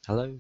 Hello.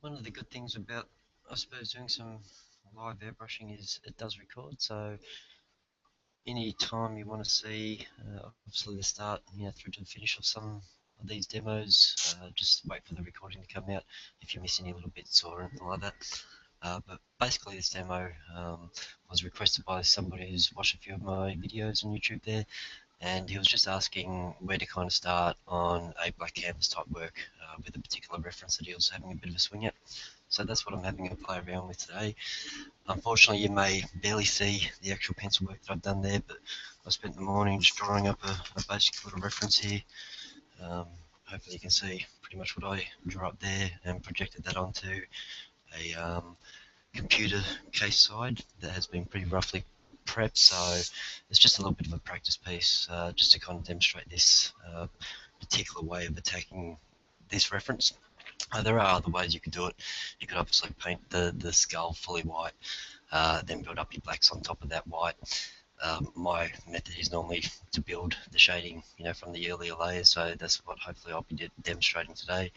One of the good things about, I suppose, doing some live airbrushing is it does record. So any time you want to see, obviously the start, through to the finish of some of these demos, just wait for the recording to come out if you miss any little bits or anything like that. But basically, this demo was requested by somebody who's watched a few of my videos on YouTube there, and he was just asking where to kind of start on a black canvas type work with a particular reference that he was having a bit of a swing at. So that's what I'm having a play around with today. Unfortunately, you may barely see the actual pencil work that I've done there, but I spent the morning just drawing up a basic little reference here. Hopefully you can see pretty much what I drew up there and projected that onto a computer case side that has been pretty roughly prepped, so it's just a little bit of a practice piece just to kind of demonstrate this particular way of attacking this reference. There are other ways you could do it. You could obviously paint the skull fully white, then build up your blacks on top of that white. My method is normally to build the shading, from the earlier layers, so that's what hopefully I'll be demonstrating today.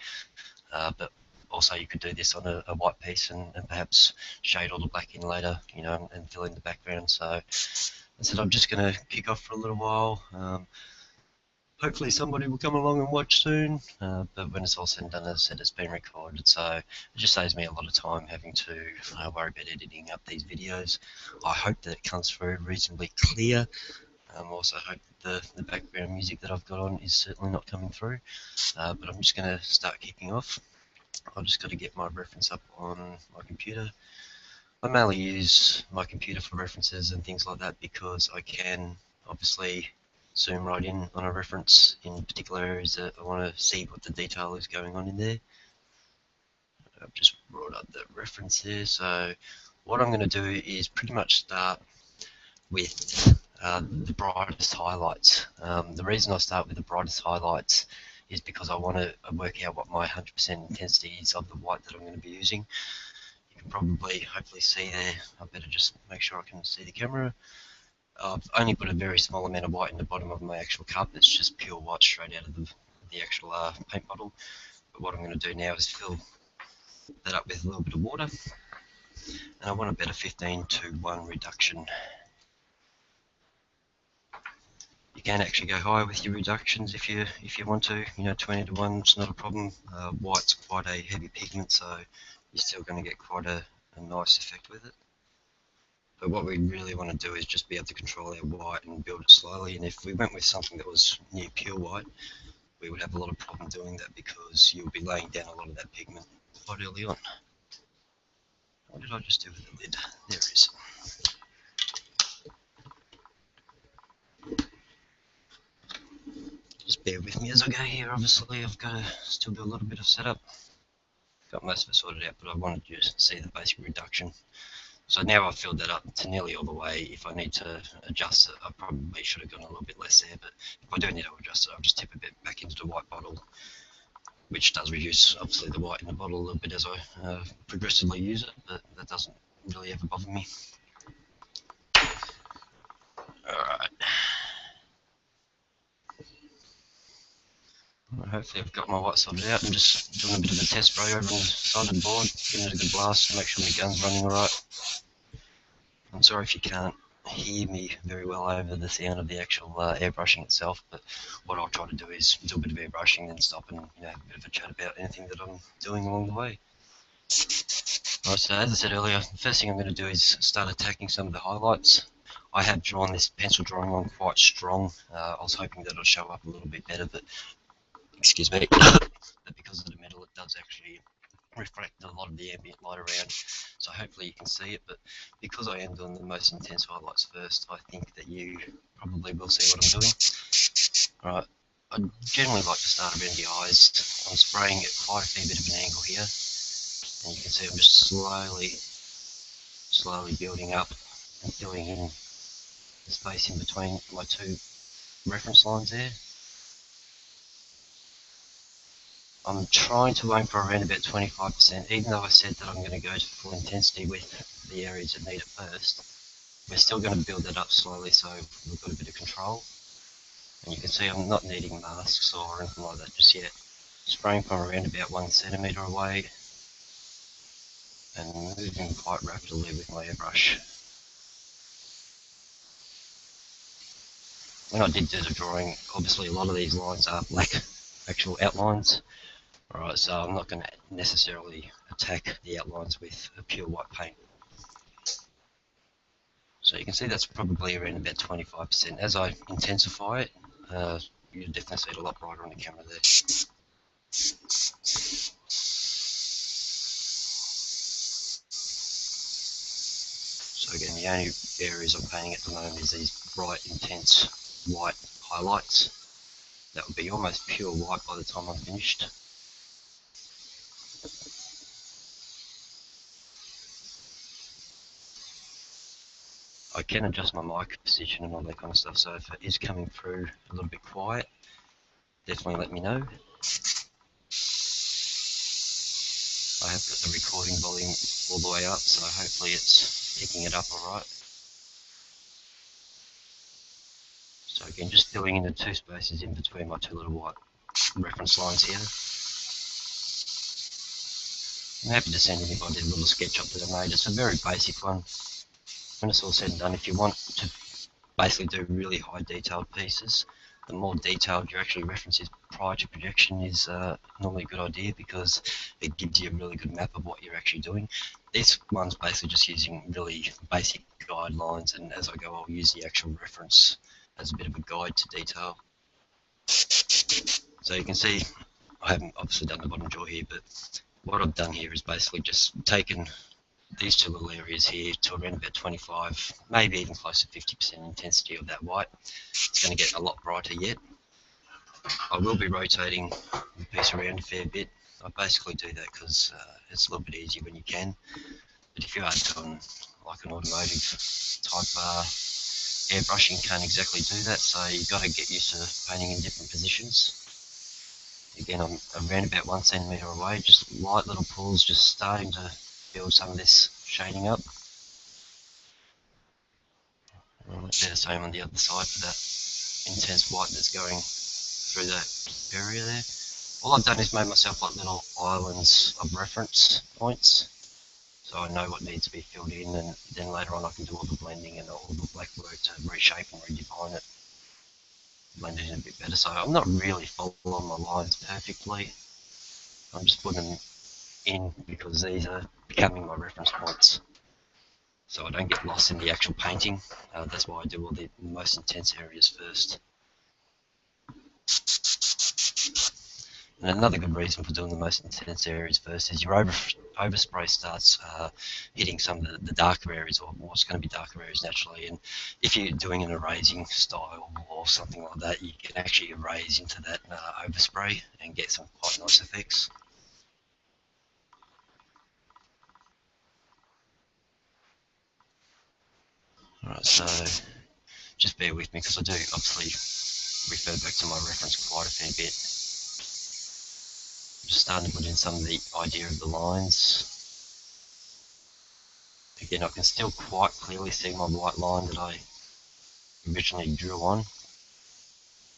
But also you could do this on a white piece and perhaps shade all the black in later, and fill in the background. So I said I'm just going to kick off for a little while. Hopefully somebody will come along and watch soon, but when it's all said and done, as I said, it's been recorded, so it just saves me a lot of time having to worry about editing up these videos. I hope that it comes through reasonably clear. Also hope that the background music that I've got on is certainly not coming through, but I'm just going to start kicking off. I've just got to get my reference up on my computer. I mainly use my computer for references and things like that because I can obviously zoom right in on a reference in particular areas that I want to see what the detail is going on in there. I've just brought up the reference here, so what I'm going to do is pretty much start with the brightest highlights. The reason I start with the brightest highlights is because I want to work out what my 100% intensity is of the white that I'm going to be using. You can probably hopefully see there. I better just make sure I can see the camera. I've only put a very small amount of white in the bottom of my actual cup. It's just pure white straight out of the actual paint bottle. But what I'm going to do now is fill that up with a little bit of water, and I want about a 15:1 reduction. You can actually go higher with your reductions if you want to. 20:1 is not a problem. White's quite a heavy pigment, so you're still going to get quite a nice effect with it. But what we really want to do is just be able to control our white and build it slowly. And if we went with something that was near pure white, we would have a lot of problem doing that because you'll be laying down a lot of that pigment quite early on. What did I just do with the lid? There it is. Just bear with me as I go here. Obviously, I've got to still do a little bit of setup. Got most of it sorted out, but I wanted you to see the basic reduction. So now I've filled that up to nearly all the way. If I need to adjust it, I probably should have gone a little bit less there, but if I do need to adjust it, I'll just tip a bit back into the white bottle, which does reduce, obviously, the white in the bottle a little bit as I progressively use it, but that doesn't really ever bother me. Alright. Hopefully I've got my white sorted out. I'm just doing a bit of a test spray over the side of the board, giving it a good blast to make sure my gun's running alright. I'm sorry if you can't hear me very well over the sound of the actual airbrushing itself, but what I'll try to do is do a bit of airbrushing and stop and have a bit of a chat about anything that I'm doing along the way. Alright, so as I said earlier, the first thing I'm going to do is start attacking some of the highlights. I have drawn this pencil drawing on quite strong. I was hoping that it'll show up a little bit better, but excuse me, but because of the metal, it does actually reflect a lot of the ambient light around. So hopefully you can see it, but because I am doing the most intense highlights first, I think that you probably will see what I'm doing. Alright, I generally like to start around the eyes. I'm spraying at quite a fair bit of an angle here, and you can see I'm just slowly building up and filling in the space in between my two reference lines there. I'm trying to aim for around about 25%, even though I said that I'm going to go to full intensity with the areas that need it first. We're still going to build it up slowly, so we've got a bit of control. And you can see I'm not needing masks or anything like that just yet. Spraying from around about 1 centimetre away and moving quite rapidly with my airbrush. When I did do the drawing, obviously a lot of these lines are black actual outlines. Alright, so I'm not going to necessarily attack the outlines with a pure white paint. So you can see that's probably around about 25%. As I intensify it, you'll definitely see it a lot brighter on the camera there. So again, the only areas I'm painting at the moment is these bright, intense white highlights. That would be almost pure white by the time I'm finished. I can adjust my mic position and all that kind of stuff, so if it is coming through a little bit quiet, definitely let me know. I have got the recording volume all the way up, so hopefully it's picking it up alright. So again, just filling in the two spaces in between my two little white reference lines here. I'm happy to send anybody a little sketch up that I made. It's a very basic one. When it's all said and done, if you want to basically do really high detailed pieces, the more detailed your actually references prior to projection is normally a good idea, because it gives you a really good map of what you're actually doing. This one's basically just using really basic guidelines, and as I go I'll use the actual reference as a bit of a guide to detail. So you can see I haven't obviously done the bottom jaw here, but what I've done here is basically just taken these two little areas here to around about 25, maybe even close to 50% intensity of that white. It's going to get a lot brighter yet. I will be rotating the piece around a fair bit. I basically do that because it's a little bit easier when you can. But if you are doing like an automotive type airbrushing, you can't exactly do that, so you've got to get used to painting in different positions. Again, I'm around about 1 centimetre away, just light little pulls, just starting to build some of this shading up. Right, the same on the other side for that intense white that's going through that area there. All I've done is made myself like little islands of reference points, so I know what needs to be filled in, and then later on I can do all the blending and all the black work to reshape and redefine it, blend it in a bit better. So I'm not really following my lines perfectly. I'm just putting them in because these are becoming my reference points, so I don't get lost in the actual painting. That's why I do all the most intense areas first. And another good reason for doing the most intense areas first is your overspray starts hitting some of the darker areas, or what's going to be darker areas naturally. And if you're doing an erasing style or something like that, you can actually erase into that overspray and get some quite nice effects. Alright, so just bear with me because I do obviously refer back to my reference quite a fair bit. Just starting to put in some of the idea of the lines. Again, I can still quite clearly see my white line that I originally drew on.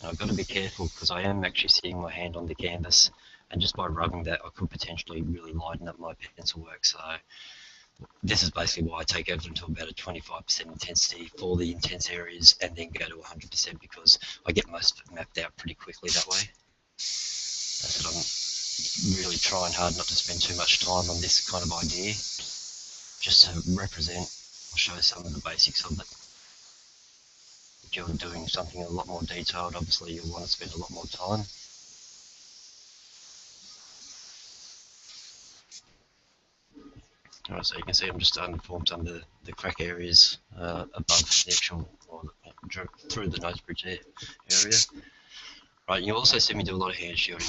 And I've got to be careful because I am actually seeing my hand on the canvas, and just by rubbing that I could potentially really lighten up my pencil work. So this is basically why I take everything to about a 25% intensity for the intense areas and then go to 100%, because I get most of it mapped out pretty quickly that way. That's what I'm really trying hard not to spend too much time on this kind of idea, just to represent or show some of the basics of it. you're doing something a lot more detailed, obviously you'll want to spend a lot more time. Alright, so you can see I'm just starting to form some of the crack areas above the actual, or through the nose bridge area. Right, you also see me do a lot of hand shielding.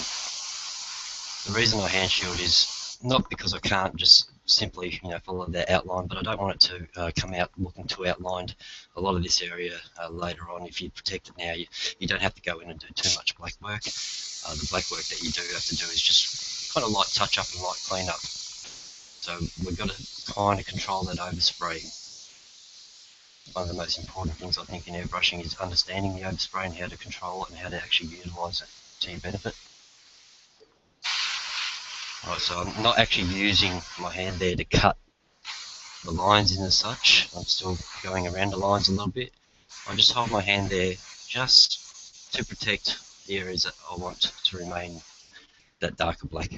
The reason I hand shield is not because I can't just simply, follow that outline, but I don't want it to come out looking too outlined. A lot of this area later on, if you protect it now, you don't have to go in and do too much black work. The black work that you do have to do is just kind of light touch up and light clean up. So we've got to kind of control that overspray. One of the most important things I think in airbrushing is understanding the overspray and how to control it and how to actually utilise it to your benefit. Right, so I'm not actually using my hand there to cut the lines in as such. I'm still going around the lines a little bit. I just hold my hand there just to protect the areas that I want to remain that darker black.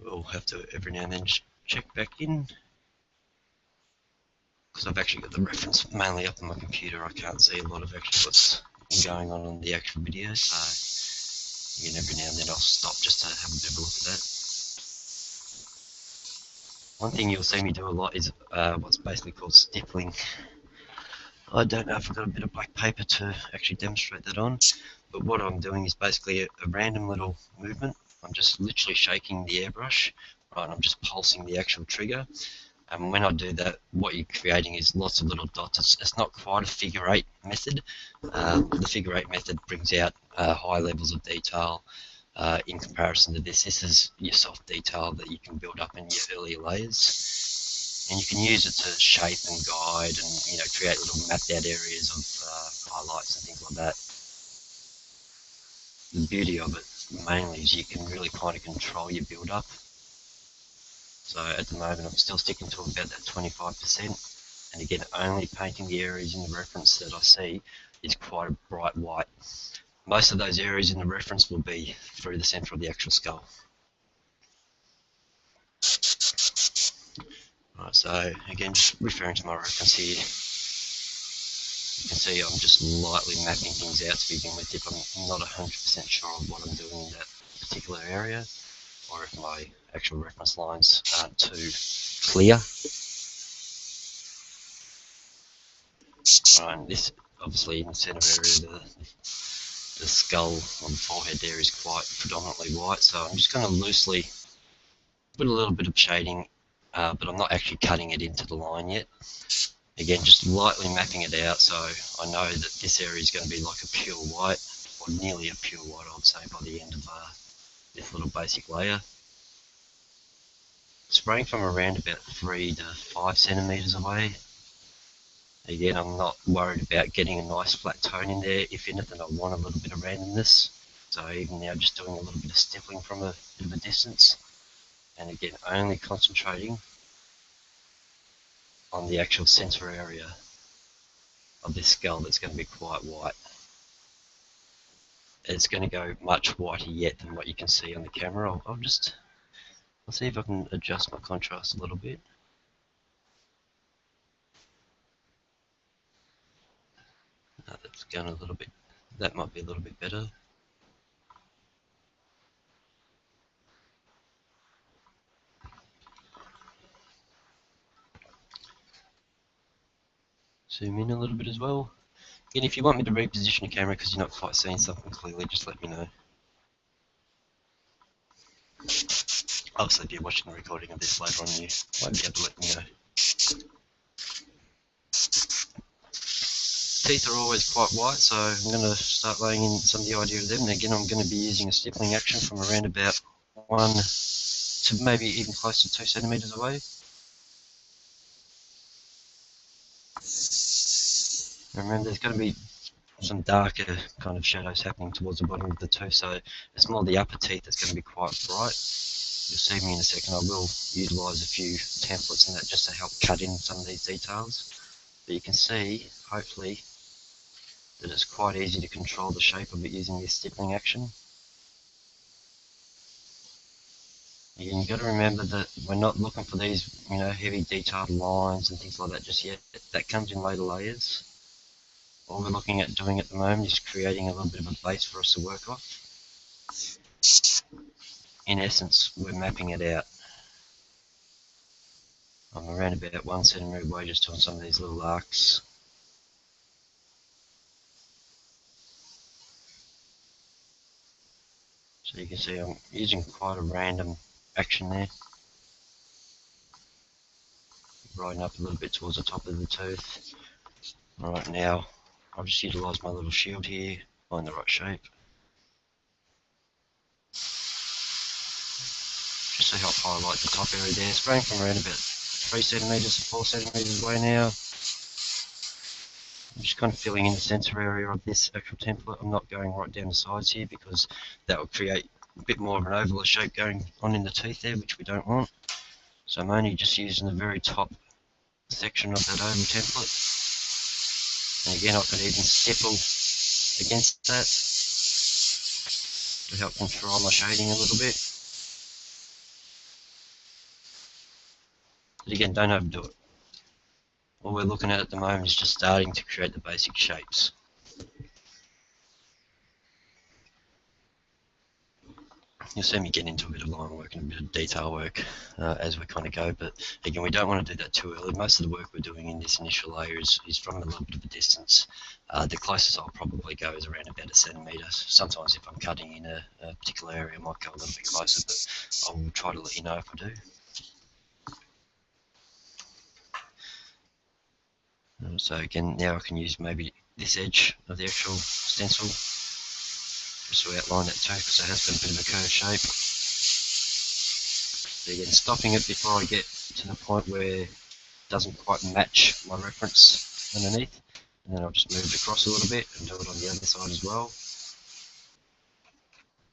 We'll have to every now and then just check back in, because I've actually got the reference mainly up on my computer. I can't see a lot of actually what's going on the actual video, so again, every now and then I'll stop just to have a bit of a look at that. One thing you'll see me do a lot is what's basically called stippling. I don't know if I've got a bit of black paper to actually demonstrate that on, but what I'm doing is basically a random little movement. I'm just literally shaking the airbrush, right? I'm just pulsing the actual trigger, and when I do that, what you're creating is lots of little dots. It's not quite a figure eight method. The figure eight method brings out high levels of detail in comparison to this. This is your soft detail that you can build up in your earlier layers, and you can use it to shape and guide and create little mapped out areas of highlights and things like that. The beauty of it mainly is you can really kind of control your build up. So at the moment I'm still sticking to about that 25%, and again only painting the areas in the reference that I see is quite a bright white. Most of those areas in the reference will be through the centre of the actual skull. Right, so again, just referring to my reference here, you can see I'm just lightly mapping things out to begin with if I'm not 100% sure of what I'm doing in that particular area, or if my actual reference lines aren't too clear. Right, and this obviously in the centre area, the skull on the forehead there is quite predominantly white, so I'm just going to loosely put a little bit of shading, but I'm not actually cutting it into the line yet. Again, just lightly mapping it out, so I know that this area is going to be like a pure white, or nearly a pure white, I would say, by the end of this little basic layer. Spraying from around about 3 to 5 centimeters away. Again, I'm not worried about getting a nice flat tone in there. If anything, I want a little bit of randomness. So even now, just doing a little bit of stippling from a bit of a distance. And again, only concentrating on the actual center area of this skull that's going to be quite white. It's going to go much whiter yet than what you can see on the camera. I'll see if I can adjust my contrast a little bit. That's going a little bit, that might be a little bit better. Zoom in a little bit as well. Again, if you want me to reposition the camera because you're not quite seeing something clearly, just let me know. Obviously, if you're watching the recording of this later on, you won't be able to let me know. Teeth are always quite white, so I'm going to start laying in some of the idea of them. And again, I'm going to be using a stippling action from around about 1 to maybe even close to 2 centimeters away. Remember, there's going to be some darker kind of shadows happening towards the bottom of the tooth, so it's more the upper teeth that's going to be quite bright. You'll see me in a second. I will utilise a few templates and that just to help cut in some of these details. But you can see, hopefully, that it's quite easy to control the shape of it using this stippling action. Again, you've got to remember that we're not looking for these, heavy detailed lines and things like that just yet. That comes in later layers. All we're looking at doing at the moment is creating a little bit of a base for us to work off. In essence, we're mapping it out. I'm around about 1 centimetre away just doing some of these little arcs. So you can see I'm using quite a random action there. Riding up a little bit towards the top of the tooth. Alright, now I'll just utilise my little shield here, find the right shape. Just to help highlight the top area there. Spraying from around about 3 centimetres to 4 centimetres away now. I'm just kind of filling in the centre area of this actual template. I'm not going right down the sides here because that will create a bit more of an oval shape going on in the teeth there, which we don't want. So I'm only just using the very top section of that oval template. And again, I can even stipple against that to help control my shading a little bit. But again, don't overdo it. All we're looking at the moment is just starting to create the basic shapes. You'll see me get into a bit of line work and a bit of detail work as we kind of go, but again, we don't want to do that too early. Most of the work we're doing in this initial layer is from a little bit of a distance. The closest I'll probably go is around about 1 centimetre. Sometimes if I'm cutting in a particular area, I might go a little bit closer, but I'll try to let you know if I do. So again, now I can use maybe this edge of the actual stencil just to outline that too, because it has got a bit of a curved shape. So again, stopping it before I get to the point where it doesn't quite match my reference underneath, and then I'll just move it across a little bit and do it on the other side as well.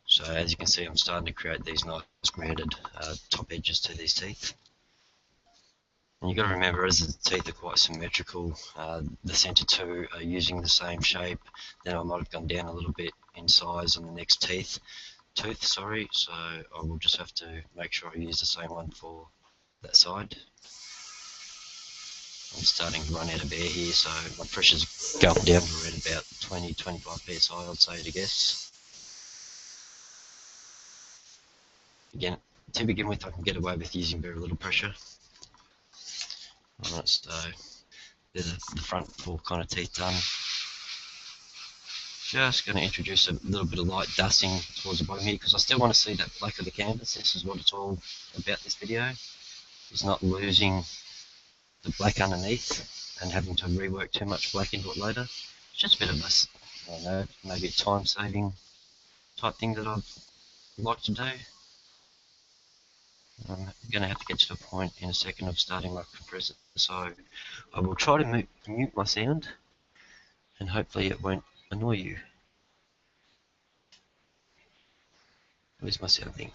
So as you can see, I'm starting to create these nice rounded top edges to these teeth. And you've got to remember, as the teeth are quite symmetrical, the centre two are using the same shape. Then I might have gone down a little bit in size on the next tooth, sorry. So I will just have to make sure I use the same one for that side. I'm starting to run out of air here, so my pressure's going down to around about 20-25 psi, I'd say, to guess. Again, to begin with, I can get away with using very little pressure. Alright, so there's the front four kind of teeth done. Just going to introduce a little bit of light dusting towards the bottom here because I still want to see that black of the canvas. This is what it's all about, this video. It's not losing the black underneath and having to rework too much black into it later. It's just a bit of a, I don't know, maybe a time saving type thing that I'd like to do. I'm going to have to get to the point in a second of starting my compressor, so I will try to mute my sound and hopefully it won't annoy you. Where's my sound thing?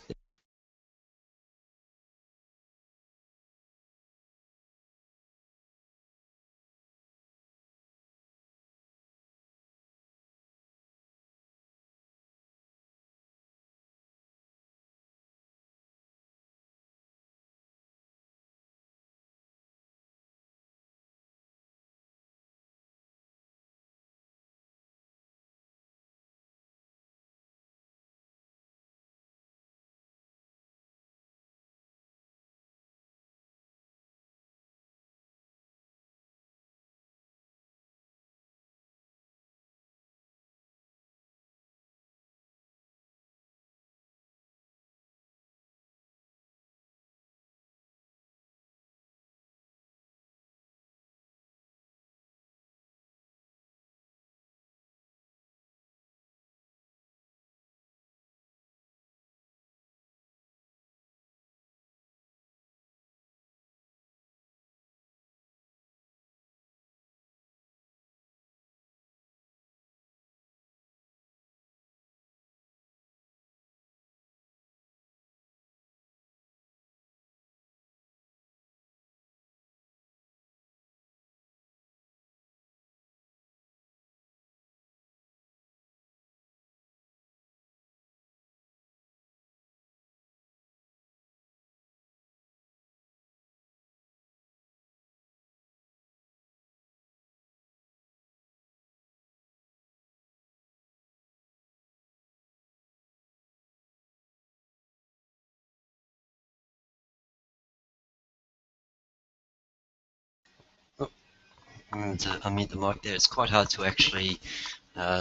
unmute the mic there. It's quite hard to actually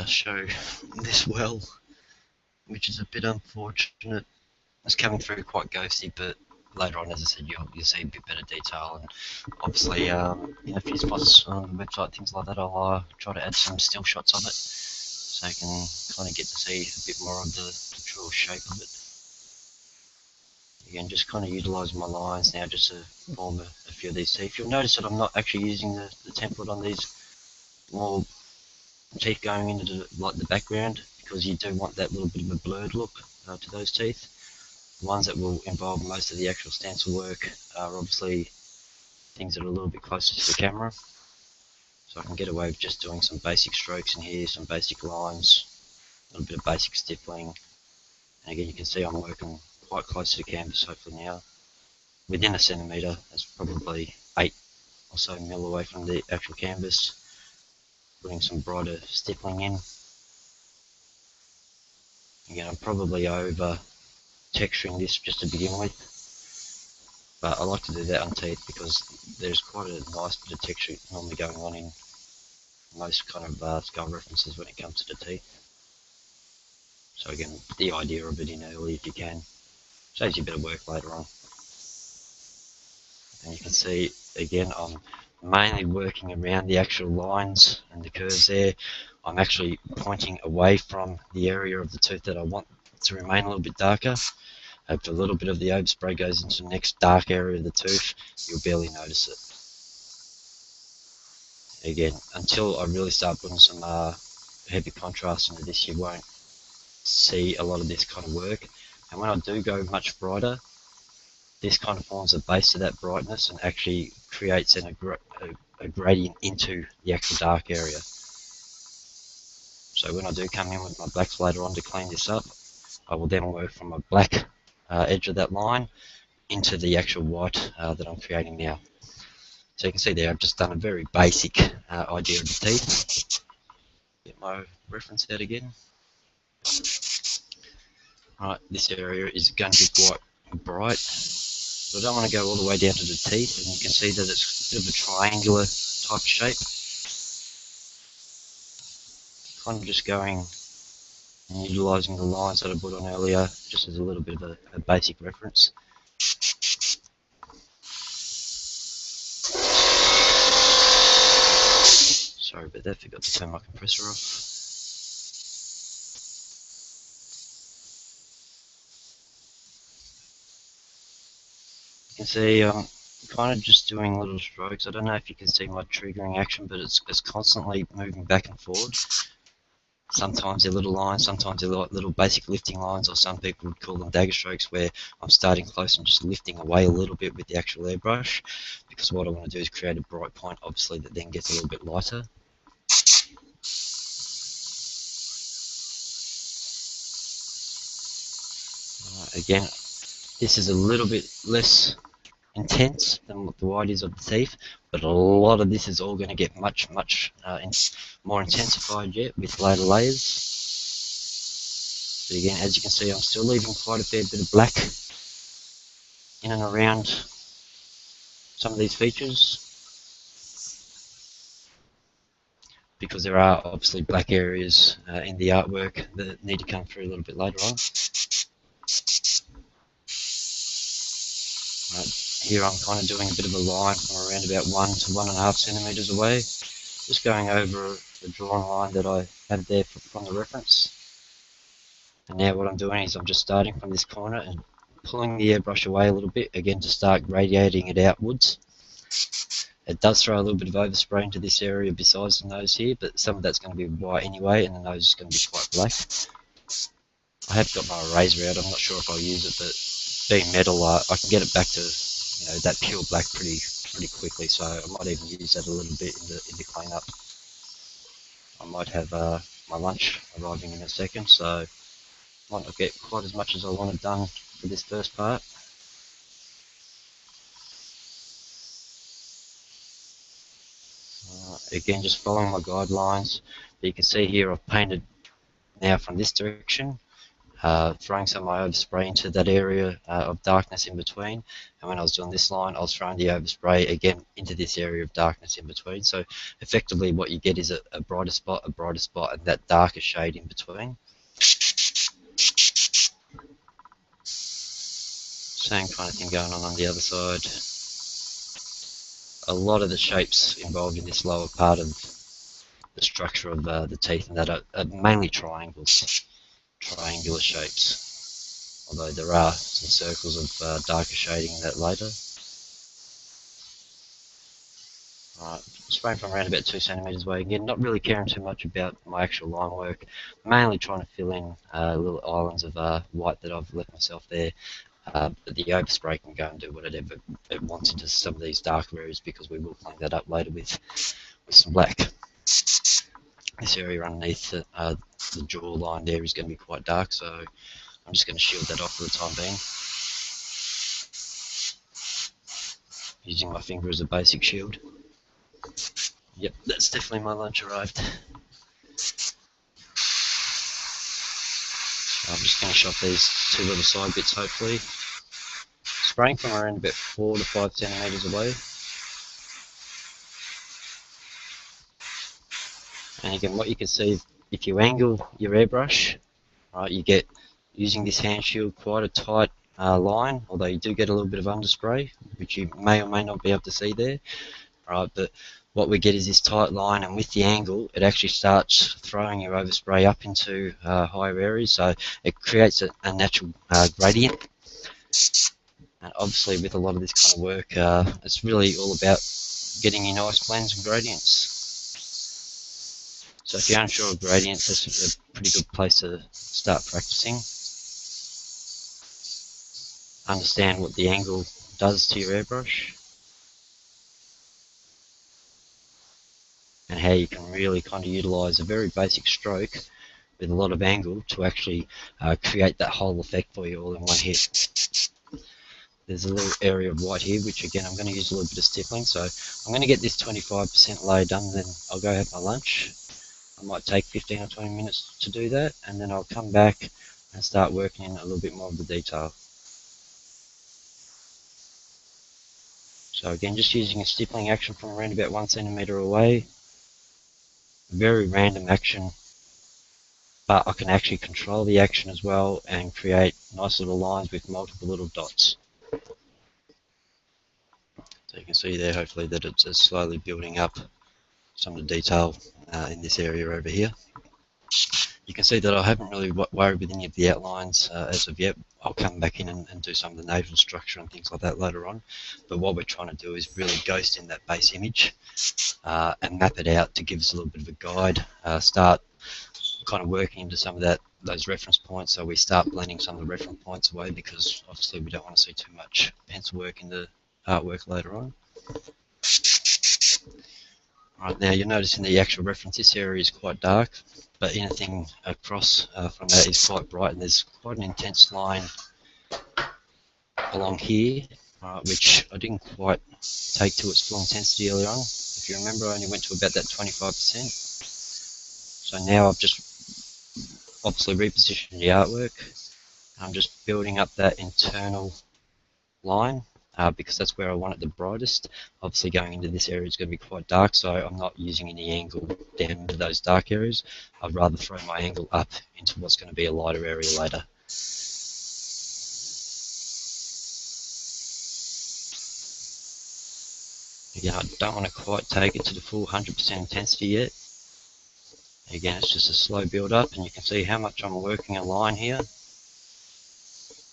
show this well, which is a bit unfortunate. It's coming through quite ghosty, but later on, as I said, you'll see a bit better detail. And obviously, in a few spots on the website, things like that, I'll try to add some still shots of it, so you can kind of get to see a bit more of the true shape of it. Again, just kind of utilising my lines now just to form a few of these teeth. You'll notice that I'm not actually using the template on these more teeth going into the background, because you do want that little bit of a blurred look to those teeth. The ones that will involve most of the actual stencil work are obviously things that are a little bit closer to the camera. So I can get away with just doing some basic strokes in here, some basic lines, a little bit of basic stippling. And again, you can see I'm working quite close to the canvas hopefully now. Within a centimetre, that's probably 8 or so mil away from the actual canvas. Putting some brighter stippling in. Again, I'm probably over texturing this just to begin with, but I like to do that on teeth because there's quite a nice bit of texture normally going on in most kind of skull references when it comes to the teeth. So again, the idea of it in early if you can, saves you a bit of work later on. And you can see again, I'm mainly working around the actual lines and the curves there. I'm actually pointing away from the area of the tooth that I want to remain a little bit darker. If a little bit of the overspray goes into the next dark area of the tooth, you'll barely notice it. Again, until I really start putting some heavy contrast into this, you won't see a lot of this kind of work. And when I do go much brighter, this kind of forms a base to that brightness and actually creates a gradient into the actual dark area. So when I do come in with my blacks later on to clean this up, I will then work from a black edge of that line into the actual white that I'm creating now. So you can see there I've just done a very basic idea of the teeth. Get my reference out again. Right, this area is going to be quite bright, but I don't want to go all the way down to the teeth, and you can see that it's a bit of a triangular type of shape. Kind of just going and utilising the lines that I put on earlier, just as a little bit of a basic reference. Sorry about that, forgot to turn my compressor off. You can see I'm kind of just doing little strokes. I don't know if you can see my triggering action, but it's constantly moving back and forward. Sometimes they're little lines, sometimes they're little basic lifting lines, or some people would call them dagger strokes, where I'm starting close and just lifting away a little bit with the actual airbrush, because what I want to do is create a bright point, obviously, that then gets a little bit lighter. Again, this is a little bit less intense than what the white is of the teeth, but a lot of this is all going to get much more intensified yet with later layers. But again, as you can see, I'm still leaving quite a fair bit of black in and around some of these features, because there are obviously black areas in the artwork that need to come through a little bit later on. Right, here I'm kind of doing a bit of a line from around about 1 to 1.5 centimeters away, just going over the drawn line that I have there from the reference. And now what I'm doing is I'm just starting from this corner and pulling the airbrush away a little bit, again to start radiating it outwards. It does throw a little bit of overspray into this area besides the nose here, but some of that's going to be white anyway, and the nose is going to be quite black. I have got my eraser out, I'm not sure if I'll use it, but being metal, I can get it back to that pure black pretty quickly, so I might even use that a little bit in the cleanup. I might have my lunch arriving in a second, so might not get quite as much as I wanted done for this first part. Again, just following my guidelines. But you can see here I've painted now from this direction, throwing some of my overspray into that area of darkness in between. And when I was doing this line, I was throwing the overspray again into this area of darkness in between. So effectively what you get is a brighter spot, and that darker shade in between. Same kind of thing going on the other side. A lot of the shapes involved in this lower part of the structure of the teeth, and that are mainly triangles, triangular shapes. Although there are some circles of darker shading in that later. Right, spraying from around about 2 centimeters away. Again, not really caring too much about my actual line work, mainly trying to fill in little islands of white that I've left myself there. But the overspray can go and do whatever it wants into some of these darker areas, because we will clean that up later with some black. This area underneath the jawline there is going to be quite dark, so I'm just going to shield that off for the time being, using my finger as a basic shield. Yep, that's definitely my lunch arrived. I'll just finish off these two little side bits, hopefully. Spraying from around about 4 to 5 centimeters away. And again, what you can see, if you angle your airbrush, right, you get, using this hand shield, quite a tight line, although you do get a little bit of underspray, which you may or may not be able to see there. Right, but what we get is this tight line, and with the angle, it actually starts throwing your overspray up into higher areas, so it creates a natural gradient. And obviously, with a lot of this kind of work, it's really all about getting your nice blends and gradients. So if you're unsure of gradients, that's a pretty good place to start practicing. Understand what the angle does to your airbrush, and how you can really kind of utilize a very basic stroke with a lot of angle to actually create that whole effect for you all in one hit. There's a little area of white here, which again I'm going to use a little bit of stippling, so I'm going to get this 25% layer done, then I'll go have my lunch. I might take 15 or 20 minutes to do that, and then I'll come back and start working in a little bit more of the detail. So again, just using a stippling action from around about 1 centimeter away. Very random action, but I can actually control the action as well and create nice little lines with multiple little dots. So you can see there, hopefully, that it's slowly building up some of the detail in this area over here. You can see that I haven't really worried with any of the outlines as of yet. I'll come back in and do some of the nasal structure and things like that later on. But what we're trying to do is really ghost in that base image and map it out to give us a little bit of a guide. Start kind of working into some of those reference points, so we start blending some of the reference points away, because obviously we don't want to see too much pencil work in the artwork later on. Right, now you'll notice in the actual reference this area is quite dark, but anything across from that is quite bright, and there's quite an intense line along here, which I didn't quite take to its full intensity earlier on. If you remember, I only went to about that 25%. So now I've just obviously repositioned the artwork. I'm just building up that internal line because that's where I want it the brightest. Obviously going into this area is going to be quite dark, so I'm not using any angle down into those dark areas. I'd rather throw my angle up into what's going to be a lighter area later. Again, I don't want to quite take it to the full 100% intensity yet. Again, it's just a slow build up, and you can see how much I'm working a line here,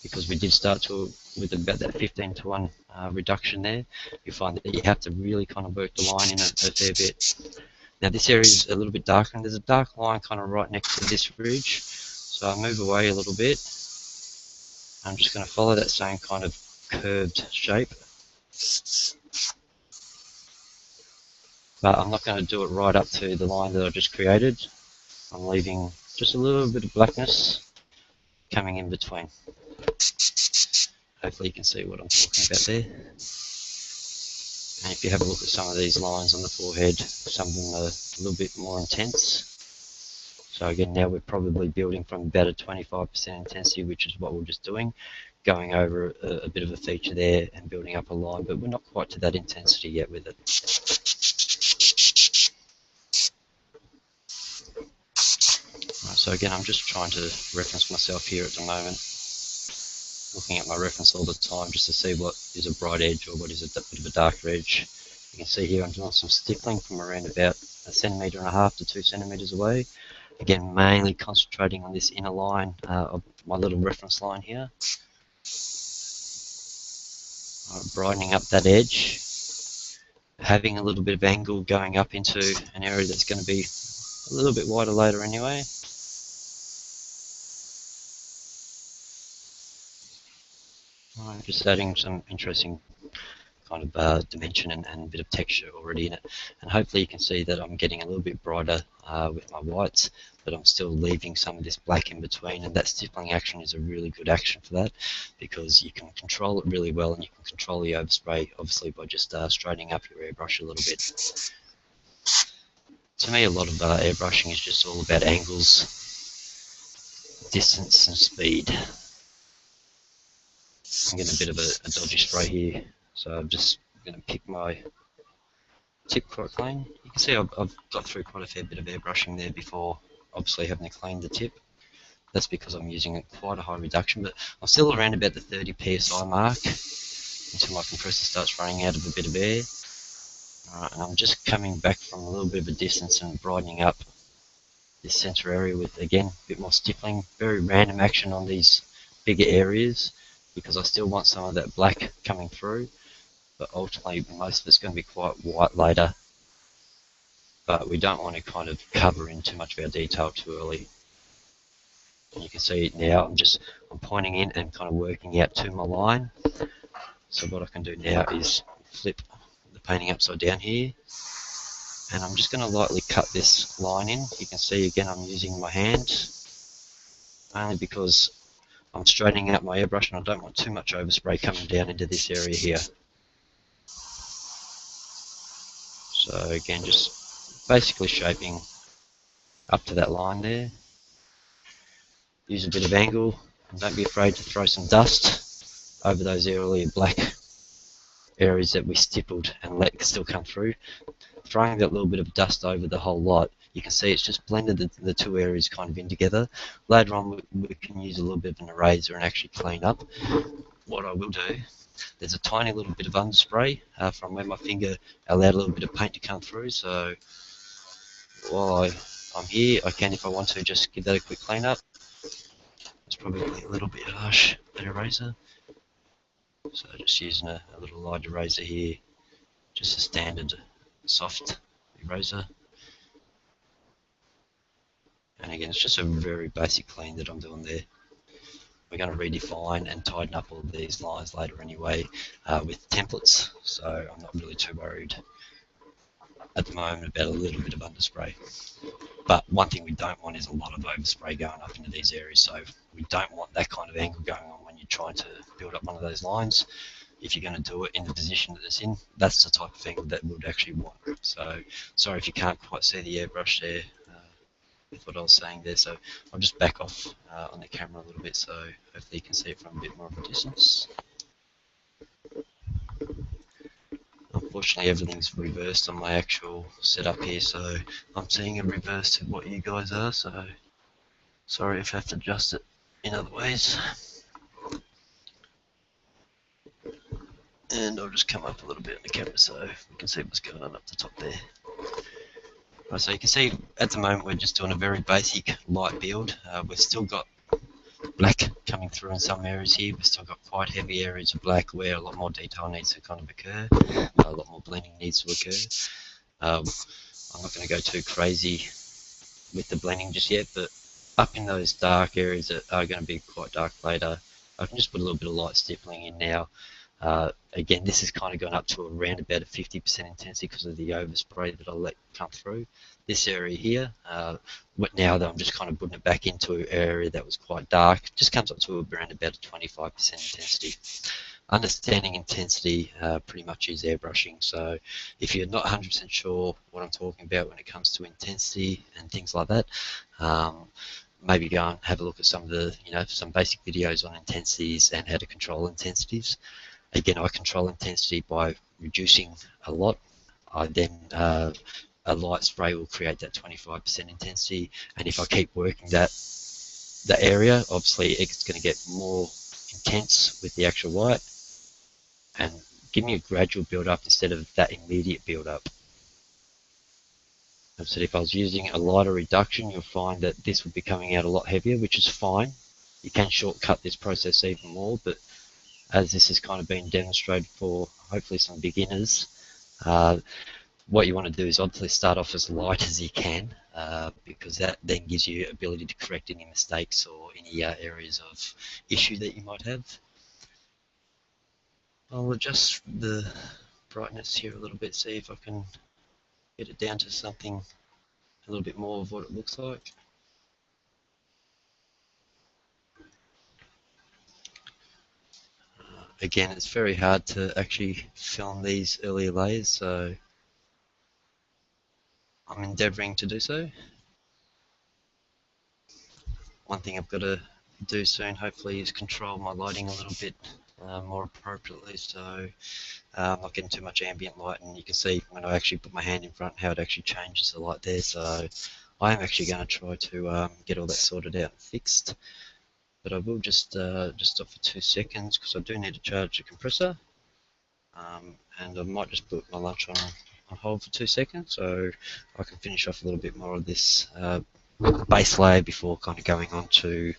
because we did start with about that 15:1 reduction there. You find that you have to really kind of work the line in a fair bit. Now this area is a little bit darker, and there's a dark line kind of right next to this ridge, so I move away a little bit. I'm just going to follow that same kind of curved shape, but I'm not going to do it right up to the line that I just created. I'm leaving just a little bit of blackness coming in between. Hopefully you can see what I'm talking about there. And if you have a look at some of these lines on the forehead, some of them are a little bit more intense. So again, now we're probably building from about a 25% intensity, which is what we're just doing, going over a bit of a feature there and building up a line, but we're not quite to that intensity yet with it. Right, so again, I'm just trying to reference myself here at the moment, looking at my reference all the time just to see what is a bright edge or what is a bit of a darker edge. You can see here I'm doing some stippling from around about 1.5 to 2 centimeters away. Again, mainly concentrating on this inner line of my little reference line here. Brightening up that edge, having a little bit of angle going up into an area that's going to be a little bit wider later anyway. Just adding some interesting kind of dimension and a bit of texture already in it, and hopefully you can see that I'm getting a little bit brighter with my whites, but I'm still leaving some of this black in between, and that stippling action is a really good action for that, because you can control it really well, and you can control the overspray obviously by just straightening up your airbrush a little bit. To me, a lot of airbrushing is just all about angles, distance and speed. I'm getting a bit of a dodgy spray here, so I'm just going to pick my tip quite clean. You can see I've got through quite a fair bit of airbrushing there before obviously having to clean the tip. That's because I'm using quite a high reduction, but I'm still around about the 30 psi mark until my compressor starts running out of a bit of air. Alright, and I'm just coming back from a little bit of a distance and brightening up this center area with, again, a bit more stippling. Very random action on these bigger areas because I still want some of that black coming through, but ultimately most of it's going to be quite white later, but we don't want to kind of cover in too much of our detail too early. And you can see now I'm pointing in and kind of working out to my line. So what I can do now is flip the painting upside down here, and I'm just going to lightly cut this line in. You can see again I'm using my hand only because I'm straightening out my airbrush and I don't want too much overspray coming down into this area here. So again, just basically shaping up to that line there. Use a bit of angle, and don't be afraid to throw some dust over those earlier black areas that we stippled and let still come through. Throwing that little bit of dust over the whole lot, you can see it's just blended the two areas kind of in together. Later on we can use a little bit of an eraser and actually clean up. What I will do, there's a tiny little bit of underspray from where my finger allowed a little bit of paint to come through, so while I'm here I can, if I want to, just give that a quick clean up. It's probably a little bit harsh, that eraser. So just using a little light eraser here, just a standard soft eraser. And again, it's just a very basic clean that I'm doing there. We're going to redefine and tighten up all these lines later anyway with templates, so I'm not really too worried at the moment about a little bit of underspray. But one thing we don't want is a lot of overspray going up into these areas, so we don't want that kind of angle going on when you're trying to build up one of those lines. If you're going to do it in the position that it's in, that's the type of angle that we'd actually want. So sorry if you can't quite see the airbrush there with what I was saying there, so I'll just back off on the camera a little bit so hopefully you can see it from a bit more of a distance. Unfortunately, everything's reversed on my actual setup here, so I'm seeing a reverse to what you guys are, so sorry if I have to adjust it in other ways. And I'll just come up a little bit in the camera so we can see what's going on up the top there. Right, so you can see at the moment we're just doing a very basic light build. We've still got black coming through in some areas here. We've still got quite heavy areas of black where a lot more detail needs to kind of occur, a lot more blending needs to occur. I'm not going to go too crazy with the blending just yet, but up in those dark areas that are going to be quite dark later, I can just put a little bit of light stippling in now. Again, this is kind of going up to around about a 50% intensity because of the overspray that I'll let come through. This area here, now that I'm just kind of putting it back into an area that was quite dark, just comes up to around about a 25% intensity. understanding intensity pretty much is airbrushing. So if you're not 100% sure what I'm talking about when it comes to intensity and things like that, maybe go and have a look at some of the, some basic videos on intensities and how to control intensities. Again, I control intensity by reducing a lot. I then a light spray will create that 25% intensity, and if I keep working the area, obviously it's going to get more intense with the actual light and give me a gradual build up instead of that immediate build up. So if I was using a lighter reduction, you'll find that this would be coming out a lot heavier, which is fine. You can shortcut this process even more, but as this has kind of been demonstrated for hopefully some beginners, what you want to do is obviously start off as light as you can, because that then gives you ability to correct any mistakes or any areas of issue that you might have. I'll adjust the brightness here a little bit, see if I can get it down to something a little bit more of what it looks like. Again, it's very hard to actually film these earlier layers, so I'm endeavoring to do so. One thing I've got to do soon, hopefully, is control my lighting a little bit more appropriately, so I'm not getting too much ambient light, and you can see when I actually put my hand in front how it actually changes the light there. So I am actually going to try to get all that sorted out and fixed, but I will just stop for 2 seconds because I do need to charge the compressor, and I might just put my lunch on hold for 2 seconds so I can finish off a little bit more of this base layer before kind of going on to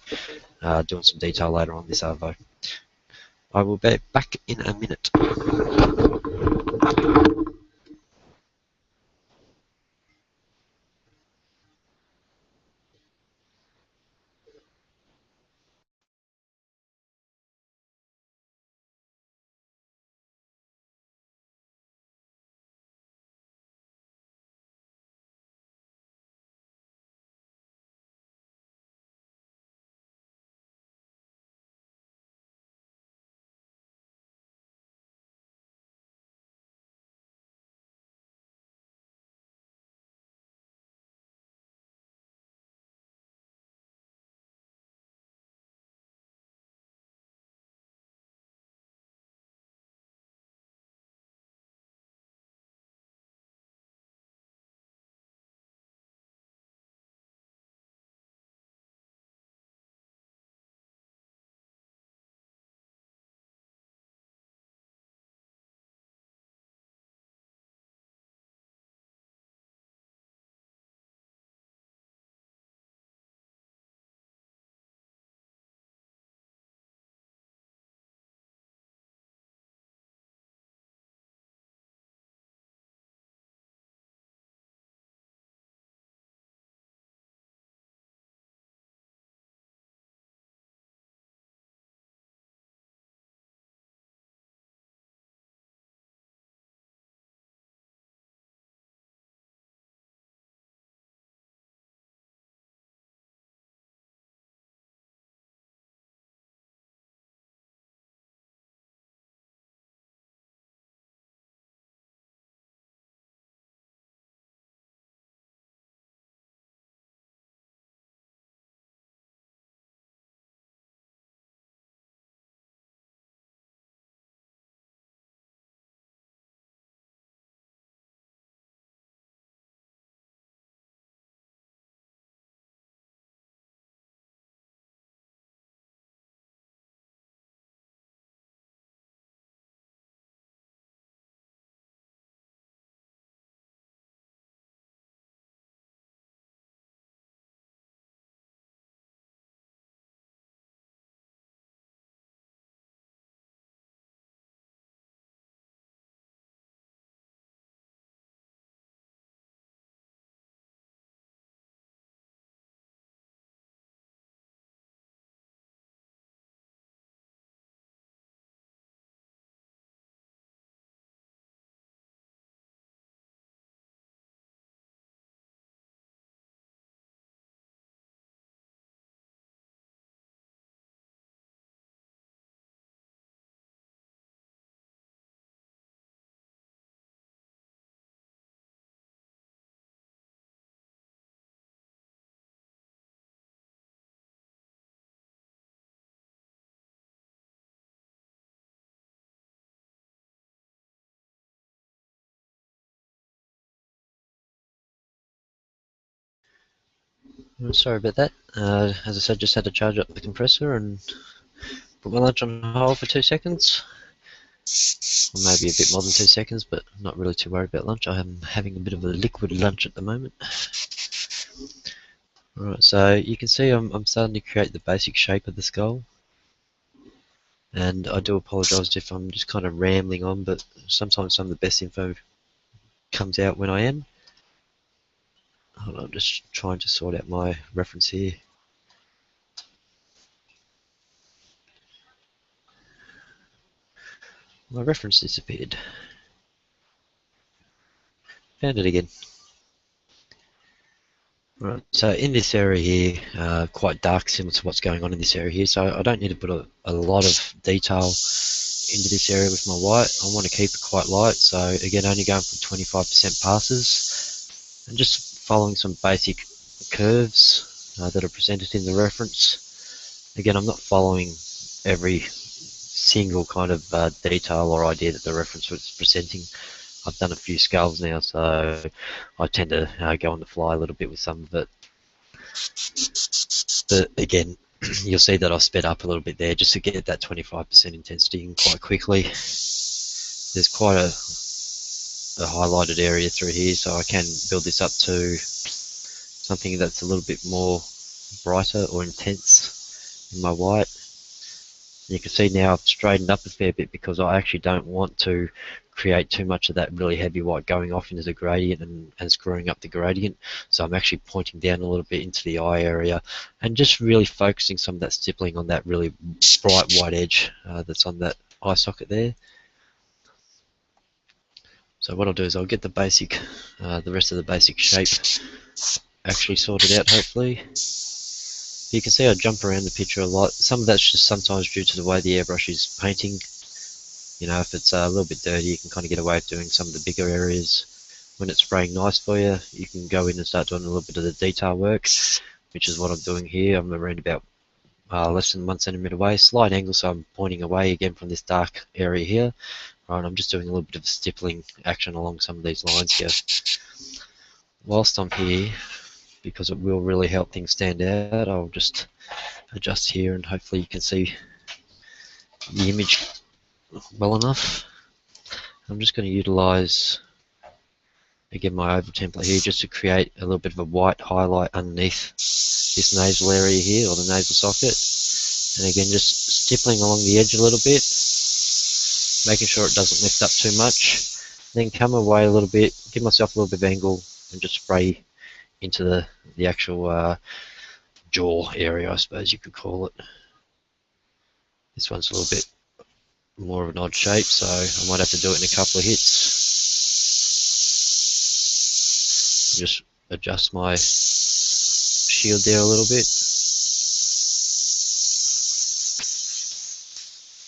doing some detail later on this Arvo. I will be back in a minute. Sorry about that. As I said, just had to charge up the compressor and put my lunch on hold for 2 seconds. Or maybe a bit more than 2 seconds, but I'm not really too worried about lunch. I'm having a bit of a liquid lunch at the moment. Alright, so you can see I'm starting to create the basic shape of the skull. And I do apologise if I'm just kind of rambling on, but sometimes some of the best info comes out when I am. Hold on, I'm just trying to sort out my reference here. My reference disappeared. Found it again. Right, so in this area here, quite dark, similar to what's going on in this area here, so I don't need to put a lot of detail into this area with my white. I want to keep it quite light, so again only going for 25% passes and just following some basic curves that are presented in the reference. Again, I'm not following every single kind of detail or idea that the reference was presenting. I've done a few skulls now, so I tend to go on the fly a little bit with some of it. But again, you'll see that I sped up a little bit there just to get that 25% intensity in quite quickly. There's quite a highlighted area through here, so I can build this up to something that's a little bit more brighter or intense in my white. You can see now I've straightened up a fair bit because I actually don't want to create too much of that really heavy white going off into the gradient and screwing up the gradient. So I'm actually pointing down a little bit into the eye area and just really focusing some of that stippling on that really bright white edge that's on that eye socket there. So what I'll do is I'll get the basic, the rest of the basic shape actually sorted out hopefully. You can see I jump around the picture a lot. Some of that's just sometimes due to the way the airbrush is painting. You know, if it's a little bit dirty, you can kind of get away with doing some of the bigger areas. When it's spraying nice for you, you can go in and start doing a little bit of the detail work, which is what I'm doing here. I'm around about less than 1 centimeter away, slight angle, so I'm pointing away again from this dark area here. Right, I'm just doing a little bit of a stippling action along some of these lines here. Whilst I'm here, because it will really help things stand out, I'll just adjust here and hopefully you can see the image well enough. I'm just going to utilize again my oval template here just to create a little bit of a white highlight underneath this nasal area here, or the nasal socket. And again, just stippling along the edge a little bit, making sure it doesn't lift up too much. Then come away a little bit, give myself a little bit of angle and just spray into the actual jaw area, I suppose you could call it. This one's a little bit more of an odd shape, so I might have to do it in a couple of hits. Just adjust my shield there a little bit.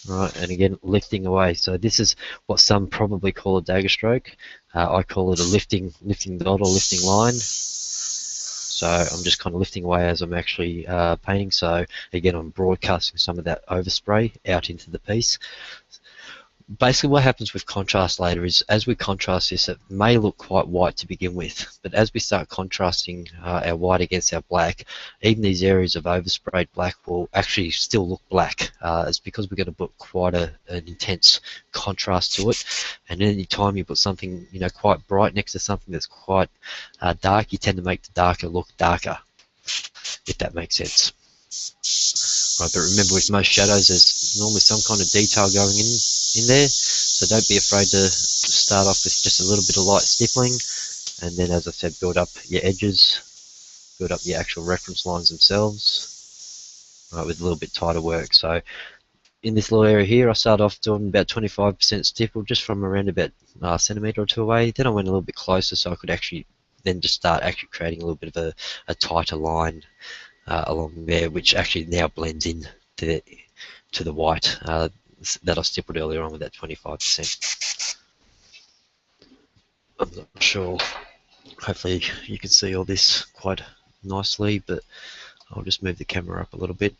Right, and again, lifting away. So this is what some probably call a dagger stroke. I call it a lifting dot or lifting line. So I'm just kind of lifting away as I'm actually painting. So again, I'm broadcasting some of that overspray out into the piece. Basically what happens with contrast later is as we contrast this, it may look quite white to begin with, but as we start contrasting our white against our black, even these areas of oversprayed black will actually still look black. It's because we're going to put quite an intense contrast to it, and any time you put something quite bright next to something that's quite dark, you tend to make the darker look darker, if that makes sense. Right, but remember with most shadows there's normally some kind of detail going in there, so don't be afraid to start off with just a little bit of light stippling, and then as I said, build up your edges, build up your actual reference lines themselves, right, with a little bit tighter work. So in this little area here I started off doing about 25% stipple just from around about a centimetre or two away. Then I went a little bit closer so I could actually then just start actually creating a little bit of a tighter line along there, which actually now blends in to the white that I stippled earlier on with that 25%. I'm not sure, hopefully you can see all this quite nicely, but I'll just move the camera up a little bit.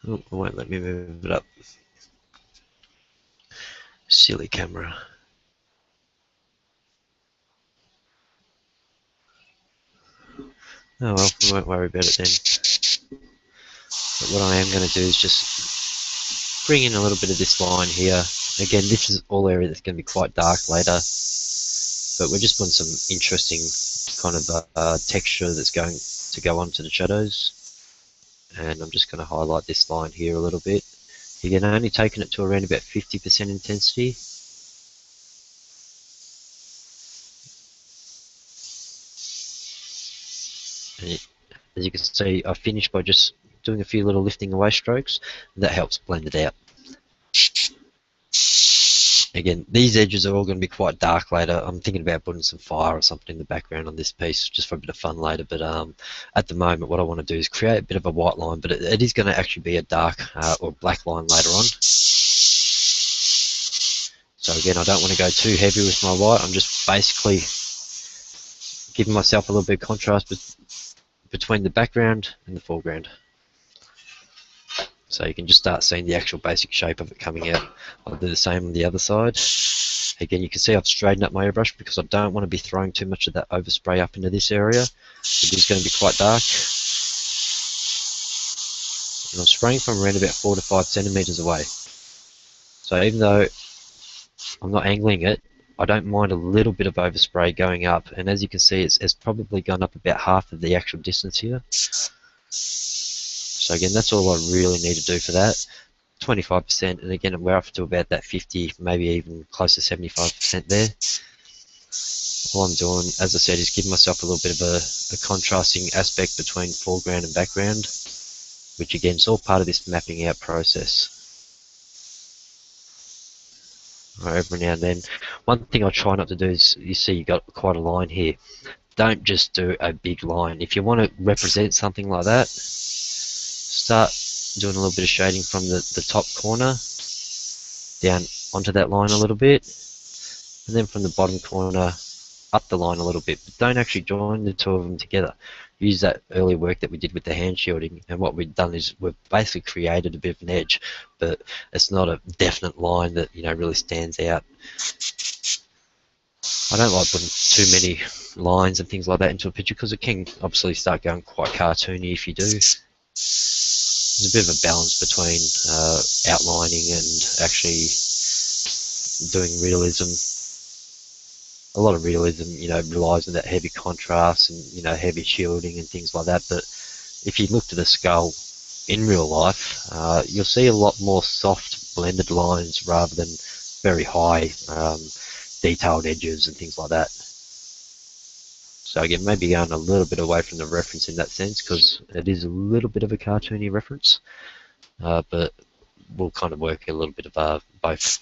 Oh, it won't let me move it up. Silly camera. Oh well, we won't worry about it then. But what I am going to do is just bring in a little bit of this line here. Again, this is all area that's going to be quite dark later, but we just want some interesting kind of texture that's going to go onto the shadows. And I'm just going to highlight this line here a little bit. Again, only taking it to around about 50% intensity. And as you can see, I finished by just doing a few little lifting away strokes, and that helps blend it out. Again, these edges are all going to be quite dark later. I'm thinking about putting some fire or something in the background on this piece just for a bit of fun later, but at the moment what I want to do is create a bit of a white line, but it is going to actually be a dark or black line later on. So again, I don't want to go too heavy with my white. I'm just basically giving myself a little bit of contrast between the background and the foreground. So you can just start seeing the actual basic shape of it coming out. I'll do the same on the other side. Again, you can see I've straightened up my airbrush because I don't want to be throwing too much of that overspray up into this area. It is going to be quite dark. And I'm spraying from around about 4 to 5 centimeters away. So even though I'm not angling it, I don't mind a little bit of overspray going up. And as you can see, it's probably gone up about half of the actual distance here. So again, that's all I really need to do for that. 25%, and again, we're up to about that 50, maybe even close to 75% there. All I'm doing, as I said, is giving myself a little bit of a contrasting aspect between foreground and background, which again is all part of this mapping out process. Every now and then, one thing I try not to do is, you see you've got quite a line here. Don't just do a big line. If you want to represent something like that, start doing a little bit of shading from the top corner down onto that line a little bit, and then from the bottom corner up the line a little bit, but don't actually join the two of them together. Use that earlier work that we did with the hand shielding, and what we've done is we've basically created a bit of an edge, but it's not a definite line that really stands out. I don't like putting too many lines and things like that into a picture because it can obviously start going quite cartoony if you do. There's a bit of a balance between outlining and actually doing realism. A lot of realism, relies on that heavy contrast and, heavy shielding and things like that. But if you look to the skull in real life, you'll see a lot more soft blended lines rather than very high detailed edges and things like that. So again, maybe going a little bit away from the reference in that sense because it is a little bit of a cartoony reference, but we'll kind of work a little bit of both